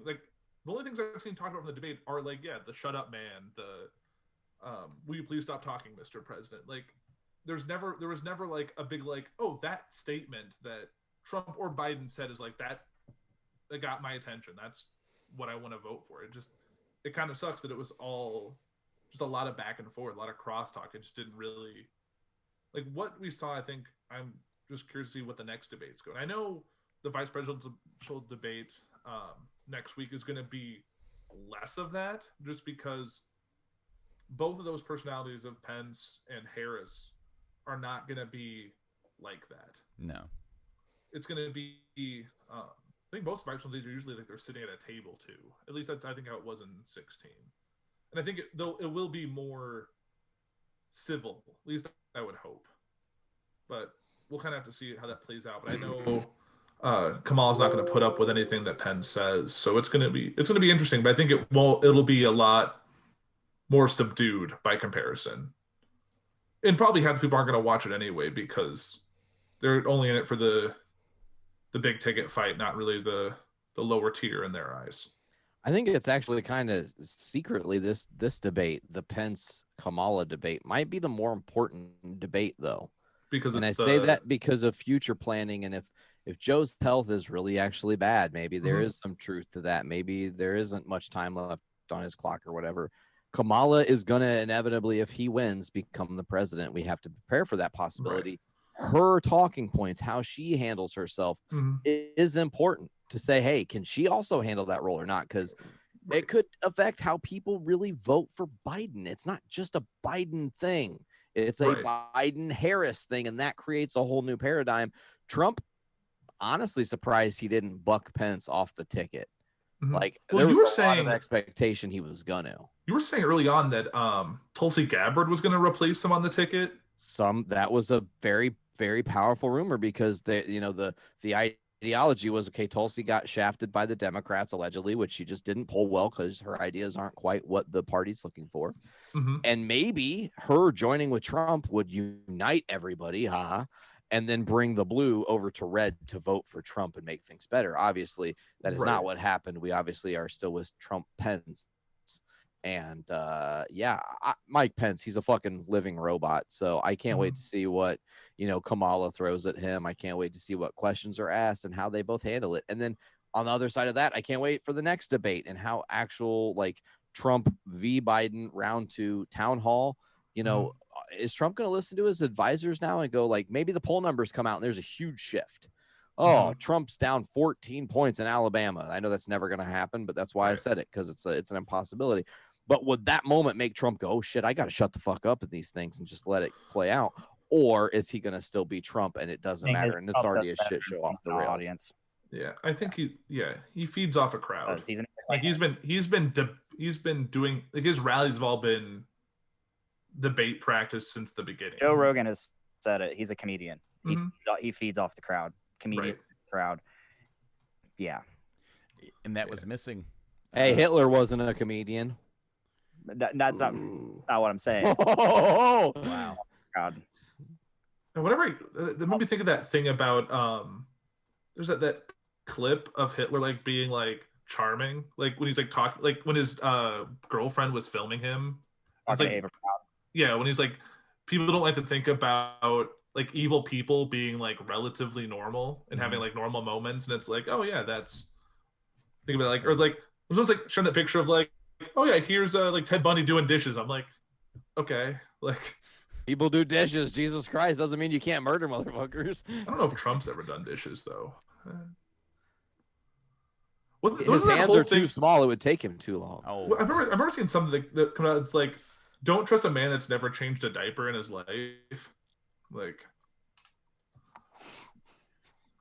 like the only things I've seen talked about from the debate are like, the shut up man, the will you please stop talking, Mr. President? Like there was never like a big like, oh, that statement that Trump or Biden said is like that got my attention. That's what I want to vote for. It kind of sucks that it was all just a lot of back and forth, a lot of crosstalk. It just didn't really like what we saw. I think I'm just curious to see what the next debate's going. I know the vice presidential debate next week is going to be less of that, just because both of those personalities of Pence and Harris are not going to be like that. No, it's going to be. I think most vice presidents are usually like they're sitting at a table too. At least that's I think how it was in 2016, and I think it will be more civil. At least I would hope, but we'll kind of have to see how that plays out. But I know Kamala's not going to put up with anything that Pence says, so it's going to be interesting. But I think it'll be a lot more subdued by comparison, and probably half the people aren't going to watch it anyway because they're only in it for the big ticket fight, not really the lower tier in their eyes. I think it's actually kind of secretly this debate, the Pence Kamala debate, might be the more important debate though. I say that because of future planning, and if Joe's health is really actually bad, maybe there is some truth to that. Maybe there isn't much time left on his clock or whatever. Kamala is going to inevitably, if he wins, become the president. We have to prepare for that possibility. Right. Her talking points, how she handles herself is important to say, hey, can she also handle that role or not? Because it could affect how people really vote for Biden. It's not just a Biden thing. It's a Biden-Harris thing, and that creates a whole new paradigm. Trump, honestly surprised he didn't buck Pence off the ticket. Like, there was a lot of expectation he was going to. You were saying early on that Tulsi Gabbard was going to replace him on the ticket. That was a very, very powerful rumor because the ideology was, okay, Tulsi got shafted by the Democrats allegedly, which she just didn't poll well because her ideas aren't quite what the party's looking for. And maybe her joining with Trump would unite everybody, and then bring the blue over to red to vote for Trump and make things better. Obviously, that is not what happened. We obviously are still with Trump Pence. And Mike Pence, he's a fucking living robot. So I can't wait to see what, Kamala throws at him. I can't wait to see what questions are asked and how they both handle it. And then on the other side of that, I can't wait for the next debate and how actual like Trump v. Biden round 2 town hall, is Trump going to listen to his advisors now and go like, maybe the poll numbers come out and there's a huge shift. Trump's down 14 points in Alabama. I know that's never going to happen, but that's why I said it, because it's an impossibility. But would that moment make Trump go, oh, shit, I got to shut the fuck up at these things and just let it play out? Or is he going to still be Trump and it doesn't matter and it's already a shit show off the rails? Yeah, I think he feeds off a crowd. He's been he's been doing like his rallies have all been debate practice since the beginning. Joe Rogan has said it. He's a comedian. Mhm. He feeds off the crowd. Comedian crowd. Yeah. And that was missing. Hey, Hitler wasn't a comedian. That's not what I'm saying. Oh, Wow. God. And whenever that made me think of that thing about there's that clip of Hitler like being like charming, like when he's like talking, like when his girlfriend was filming him. It's like, yeah, when he's like, people don't like to think about like evil people being like relatively normal and having like normal moments, and it's like, oh yeah, that's think about it, like, or like it was like showing that picture of like, oh yeah, here's like Ted Bundy doing dishes. I'm like, okay, like people do dishes. Jesus Christ, doesn't mean you can't murder motherfuckers. I don't know if Trump's ever done dishes though. His hands are too small. It would take him too long. Oh, I remember seeing something that come out. It's like, don't trust a man that's never changed a diaper in his life. Like,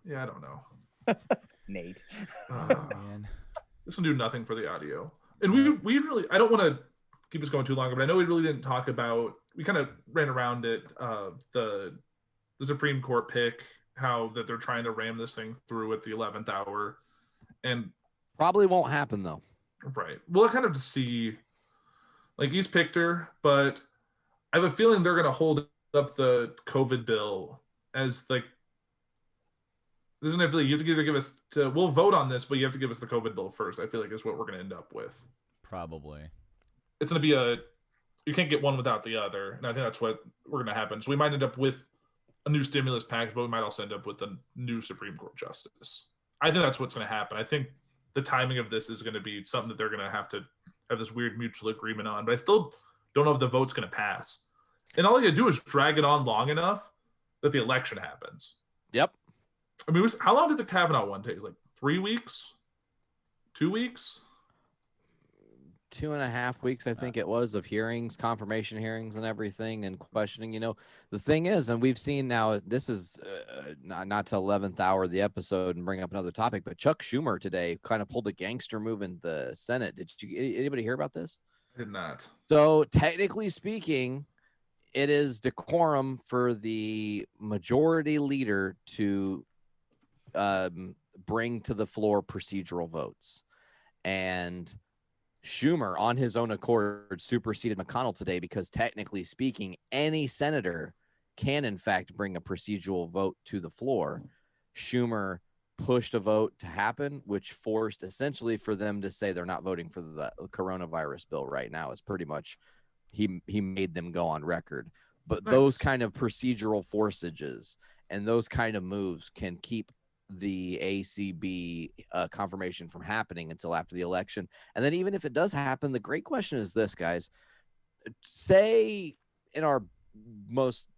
yeah, I don't know. Nate. Man. This will do nothing for the audio. And we really, I don't want to keep this going too long, but I know we really didn't talk about, we kind of ran around it, the Supreme Court pick, how that they're trying to ram this thing through at the 11th hour. And probably won't happen though. Right. Well, I kind of just see, like, he's picked her, but I have a feeling they're going to hold up the COVID bill as like, there's an you have to either give us to, we'll vote on this, but you have to give us the COVID bill first. I feel like is what we're going to end up with. Probably. It's going to be you can't get one without the other. And I think that's what we're going to happen. So we might end up with a new stimulus package, but we might also end up with a new Supreme Court justice. I think that's what's going to happen. I think the timing of this is going to be something that they're going to have this weird mutual agreement on, but I still don't know if the vote's going to pass. And all they got to do is drag it on long enough that the election happens. Yep. I mean, how long did the Kavanaugh one take? Like 3 weeks? 2 weeks? 2.5 weeks, I think it was, of hearings, confirmation hearings and everything, and questioning. You know, the thing is, and we've seen now, this is not to 11th hour of the episode and bring up another topic, but Chuck Schumer today kind of pulled a gangster move in the Senate. Did anybody hear about this? I did not. So technically speaking, it is decorum for the majority leader to bring to the floor procedural votes. And Schumer, on his own accord, superseded McConnell today because technically speaking, any senator can, in fact, bring a procedural vote to the floor. Schumer pushed a vote to happen, which forced essentially for them to say they're not voting for the coronavirus bill right now. Is pretty much he made them go on record. But those kind of procedural forceages and those kind of moves can keep the ACB confirmation from happening until after the election. And then even if it does happen, the great question is this, guys. Say in our most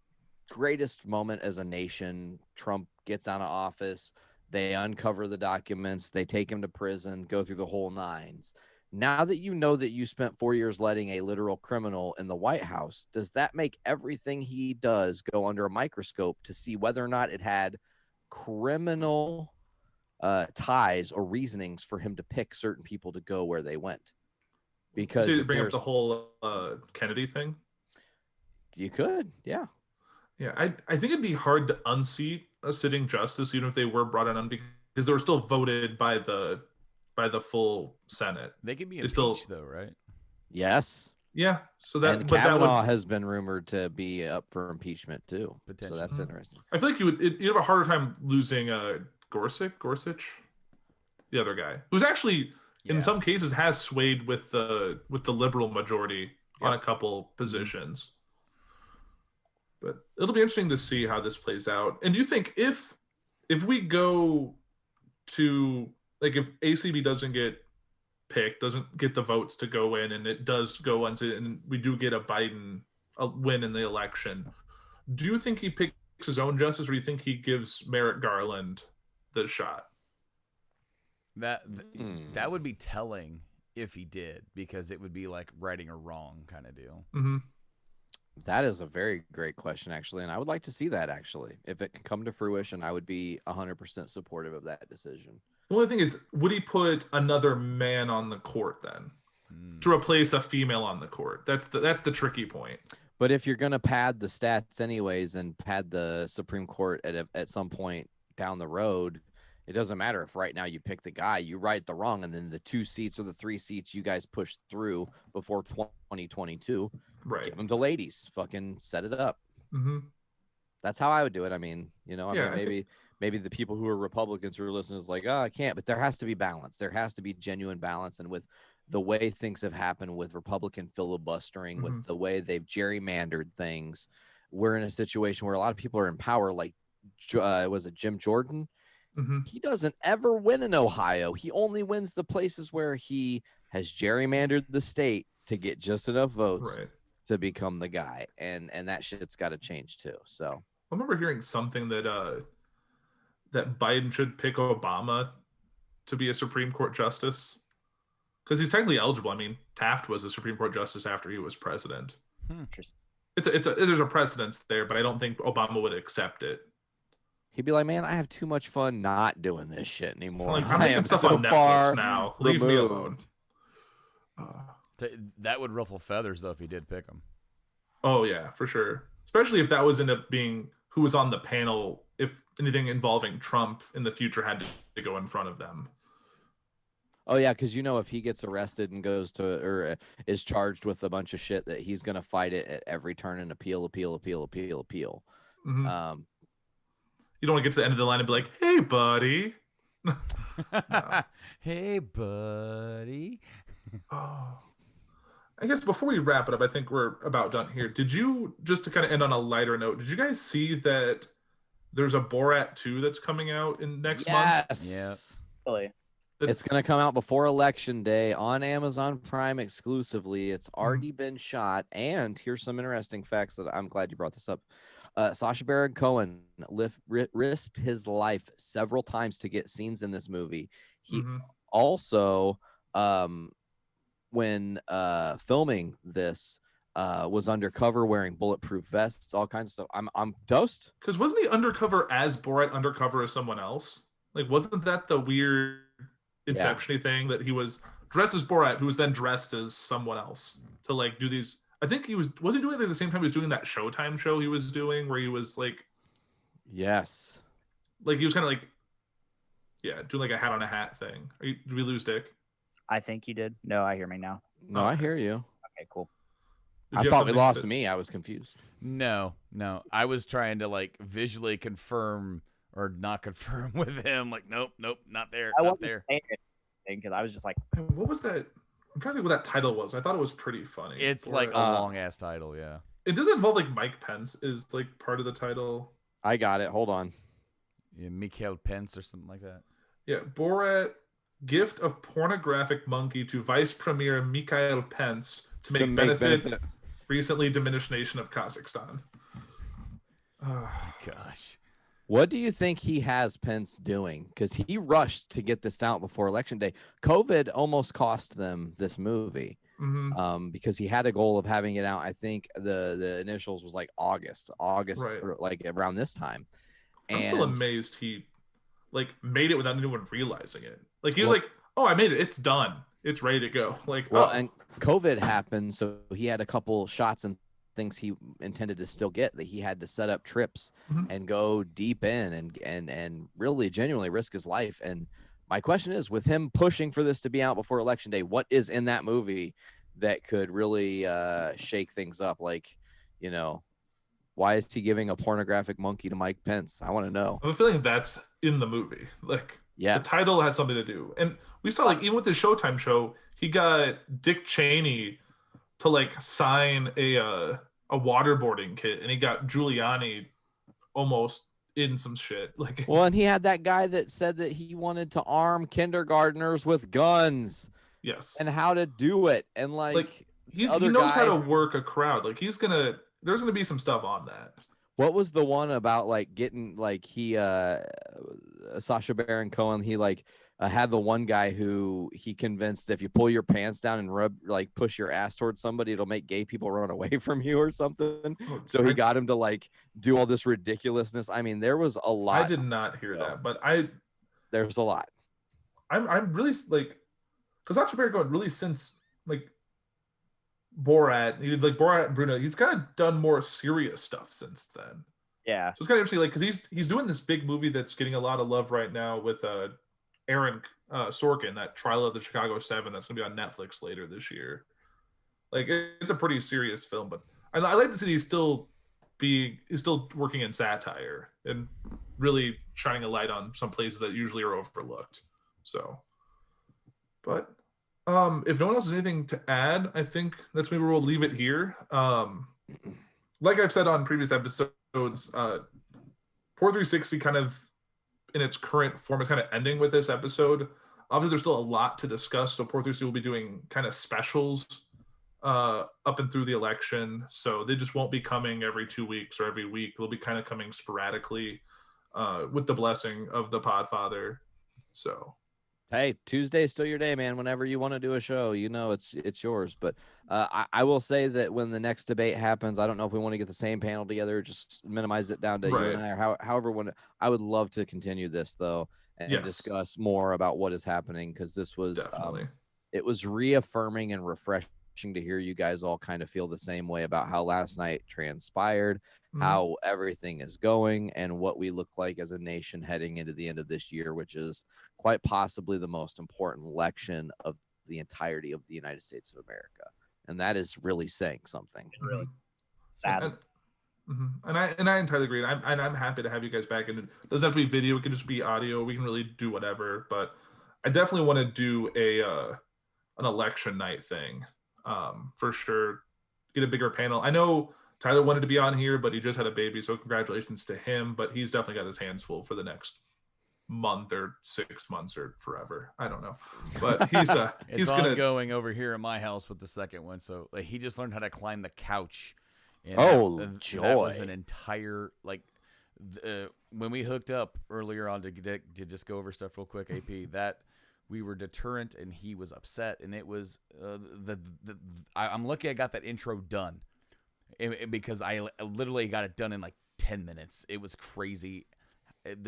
greatest moment as a nation, Trump gets out of office, they uncover the documents, they take him to prison, go through the whole nines. Now that you know that you spent 4 years letting a literal criminal in the White House, does that make everything he does go under a microscope to see whether or not it had criminal ties or reasonings for him to pick certain people to go where they went? Because you bring up the whole Kennedy thing. You could, yeah. I think it'd be hard to unseat a sitting justice even if they were brought in because they were still voted by the full Senate. They can be impeached though, right? Yes. Yeah. So that and Kavanaugh has been rumored to be up for impeachment too. So that's interesting. I feel like you'd have a harder time losing Gorsuch, the other guy, who's actually in some cases has swayed with the liberal majority on a couple positions. But it'll be interesting to see how this plays out. And do you think if we go to, like, if ACB doesn't get picked, doesn't get the votes to go in, and it does go on to, and we do get a Biden win in the election, do you think he picks his own justice, or do you think he gives Merrick Garland the shot? That would be telling if he did, because it would be like righting a wrong kind of deal. Mm-hmm. That is a very great question, actually, and I would like to see that, actually. If it can come to fruition, I would be 100% supportive of that decision. The only thing is, would he put another man on the court then? to replace a female on the court. That's the tricky point. But if you're gonna pad the stats anyways and pad the Supreme Court at some point down the road, it doesn't matter if right now you pick the guy, you right the wrong, and then the 2 seats or the 3 seats you guys push through before 2022, Right. give them to ladies. Fucking set it up. Mm-hmm. That's how I would do it. I mean, Yeah, maybe the people who are Republicans who are listening is like, oh, I can't. But there has to be balance. There has to be genuine balance. And with the way things have happened with Republican filibustering, with the way they've gerrymandered things, we're in a situation where a lot of people are in power. Like, was it Jim Jordan? Mm-hmm. He doesn't ever win in Ohio. He only wins the places where he has gerrymandered the state to get just enough votes to become the guy. And that shit's got to change too. So I remember hearing something that that Biden should pick Obama to be a Supreme Court justice because he's technically eligible. I mean, Taft was a Supreme Court justice after he was president. Interesting. There's a precedence there, but I don't think Obama would accept it. he'd be like, man, I have too much fun not doing this shit anymore. Like, I'm I making am stuff so on Netflix far now. Leave me alone. That would ruffle feathers, though, if he did pick him. Oh, yeah, for sure. Especially if that was end up being who was on the panel, if anything involving Trump in the future had to go in front of them. Oh, yeah, because, you know, if he gets arrested and goes to or is charged with a bunch of shit, that he's going to fight it at every turn and appeal. Mm-hmm. You don't want to get to the end of the line and be like, hey, buddy. No. Hey, buddy. Oh. I guess before we wrap it up, I think we're about done here. Did you, just to kind of end on a lighter note, did you guys see that there's a Borat 2 that's coming out in next month? Yes. Yeah. Really? It's going to come out before Election Day on Amazon Prime exclusively. It's already been shot. And here's some interesting facts that I'm glad you brought this up. Sacha Baron Cohen risked his life several times to get scenes in this movie. He also, when filming this, was undercover wearing bulletproof vests, all kinds of stuff. I'm dosed. Because wasn't he undercover as Borat, undercover as someone else? Like, wasn't that the weird Inception-y thing that he was dressed as Borat, who was then dressed as someone else to like do these? I think he wasn't doing it at the same time he was doing that Showtime show he was doing where he was like, yes, like he was kind of like, doing like a hat on a hat thing. Did we lose Dick? I think you did. No, I hear me now. No, I hear you. Okay, cool. I thought we lost me. I was confused. No. I was trying to like visually confirm or not confirm with him. Like, nope, not there. I not wasn't there. saying anything because I was just like, What was that? I'm trying to think what that title was. I thought it was pretty funny. It's like a long ass title, yeah. It doesn't involve like Mike Pence is like part of the title. I got it. Hold on. Yeah, Mikhail Pence or something like that. Yeah, Borat, gift of pornographic monkey to Vice Premier Mikhail Pence to make benefit recently diminished nation of Kazakhstan. Oh, gosh. What do you think he has Pence doing? Because he rushed to get this out before Election Day. COVID almost cost them this movie because he had a goal of having it out. I think the initials was like August right. or like around this time. I'm still amazed he like made it without anyone realizing it. Like he was like, "Oh, I made it. It's done. It's ready to go." Like, and COVID happened, so he had a couple shots and things he intended to still get that he had to set up trips and go deep in and really genuinely risk his life. And my question is, with him pushing for this to be out before Election Day, what is in that movie that could really shake things up? Like, you know, why is he giving a pornographic monkey to Mike Pence? I want to know. I have a feeling that's in the movie. Like, the title has something to do. And we saw, like, even with the Showtime show, he got Dick Cheney to like sign a waterboarding kit, and he got Giuliani almost in some shit. Like, well, and he had that guy that said that he wanted to arm kindergartners with guns. Yes, and how to do it, and like he knows how to work a crowd. Like there's gonna be some stuff on that. What was the one about like getting like he Sacha Baron Cohen? He like had the one guy who he convinced if you pull your pants down and push your ass towards somebody, it'll make gay people run away from you or something. So he got him to like do all this ridiculousness. I mean, there was a lot. I did not hear that, but there's a lot. I'm really like, because Sacha Baron Cohen really since like Borat. He did like Borat and Bruno. He's kind of done more serious stuff since then. Yeah. So it's kind of interesting, like, because he's doing this big movie that's getting a lot of love right now with Aaron Sorkin, that Trial of the Chicago 7 that's going to be on Netflix later this year. Like, it's a pretty serious film, but I like to see he's still working in satire and really shining a light on some places that usually are overlooked. So, but if no one else has anything to add, I think that's maybe we'll leave it here. Like I've said on previous episodes, Poor 360 kind of in its current form is kind of ending with this episode. Obviously, there's still a lot to discuss, so Poor 360 will be doing kind of specials up and through the election. So they just won't be coming every 2 weeks or every week. They'll be kind of coming sporadically with the blessing of the Podfather. So, hey, Tuesday's still your day, man. Whenever you want to do a show, it's yours. But I will say that when the next debate happens, I don't know if we want to get the same panel together, just minimize it down to you and I, or however. I would love to continue this though and discuss more about what is happening, because this was it was reaffirming and refreshing to hear you guys all kind of feel the same way about how last night transpired, how everything is going, and what we look like as a nation heading into the end of this year, which is quite possibly the most important election of the entirety of the United States of America. And that is really saying something. Really sad. And I entirely agree. I'm happy to have you guys back. And it doesn't have to be video. It can just be audio. We can really do whatever. But I definitely want to do an election night thing for sure. Get a bigger panel. I know Tyler wanted to be on here, but he just had a baby, so congratulations to him. But he's definitely got his hands full for the next month or 6 months or forever. I don't know, but he's it's ongoing over here at my house with the second one. So like, he just learned how to climb the couch. And joy! That was an entire when we hooked up earlier on to just go over stuff real quick. AP that. We were deterrent, and he was upset, and it was I'm lucky I got that intro done, because I literally got it done in like 10 minutes. It was crazy. It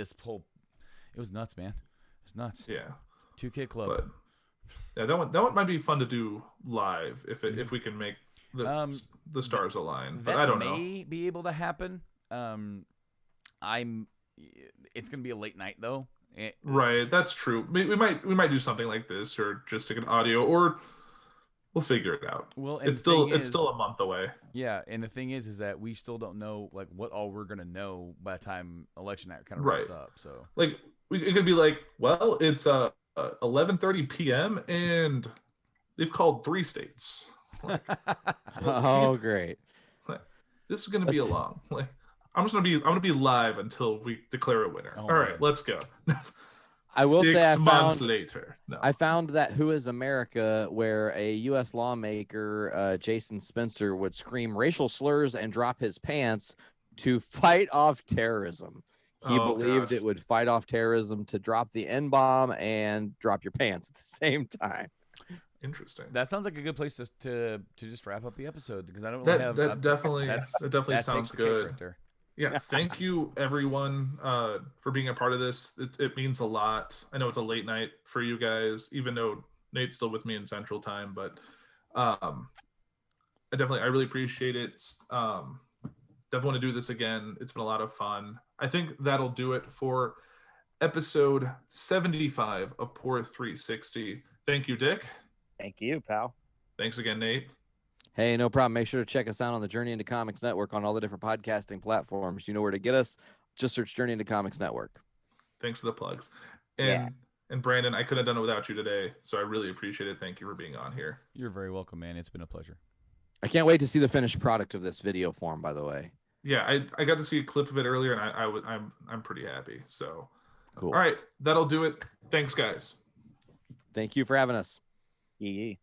was nuts, man. It's nuts. Yeah. 2K Club. But yeah, that one might be fun to do live if we can make the stars align. But I don't know. That may be able to happen. It's gonna be a late night though. Right, that's true. We might do something like this, or just take an audio, or we'll figure it out. Well, it's still a month away. Yeah, and the thing is that we still don't know like what all we're gonna know by the time election night kind of wraps up. So like it could be like, well, it's 11:30 p.m. and they've called 3 states. Like, oh, great! Like, this is gonna be a long like. I'm gonna be live until we declare a winner. All right, let's go. I will say 6 months later. No. I found that Who is America, where a U.S. lawmaker, Jason Spencer, would scream racial slurs and drop his pants to fight off terrorism. He believed it would fight off terrorism to drop the N-bomb and drop your pants at the same time. Interesting. That sounds like a good place to just wrap up the episode, because I don't really have that definitely sounds good. Right there. Yeah, thank you everyone for being a part of this. It means a lot. I know it's a late night for you guys, even though Nate's still with me in Central Time, but I really appreciate it. Definitely want to do this again. It's been a lot of fun. I think that'll do it for episode 75 of Poor 360. Thank you, Dick. Thank you, pal. Thanks again, Nate. Hey, no problem. Make sure to check us out on the Journey into Comics Network on all the different podcasting platforms. You know where to get us. Just search Journey into Comics Network. Thanks for the plugs. And Branden, I couldn't have done it without you today, so I really appreciate it. Thank you for being on here. You're very welcome, man. It's been a pleasure. I can't wait to see the finished product of this video form, by the way. Yeah, I got to see a clip of it earlier, and I'm pretty happy. So cool. All right, that'll do it. Thanks, guys. Thank you for having us. Yee.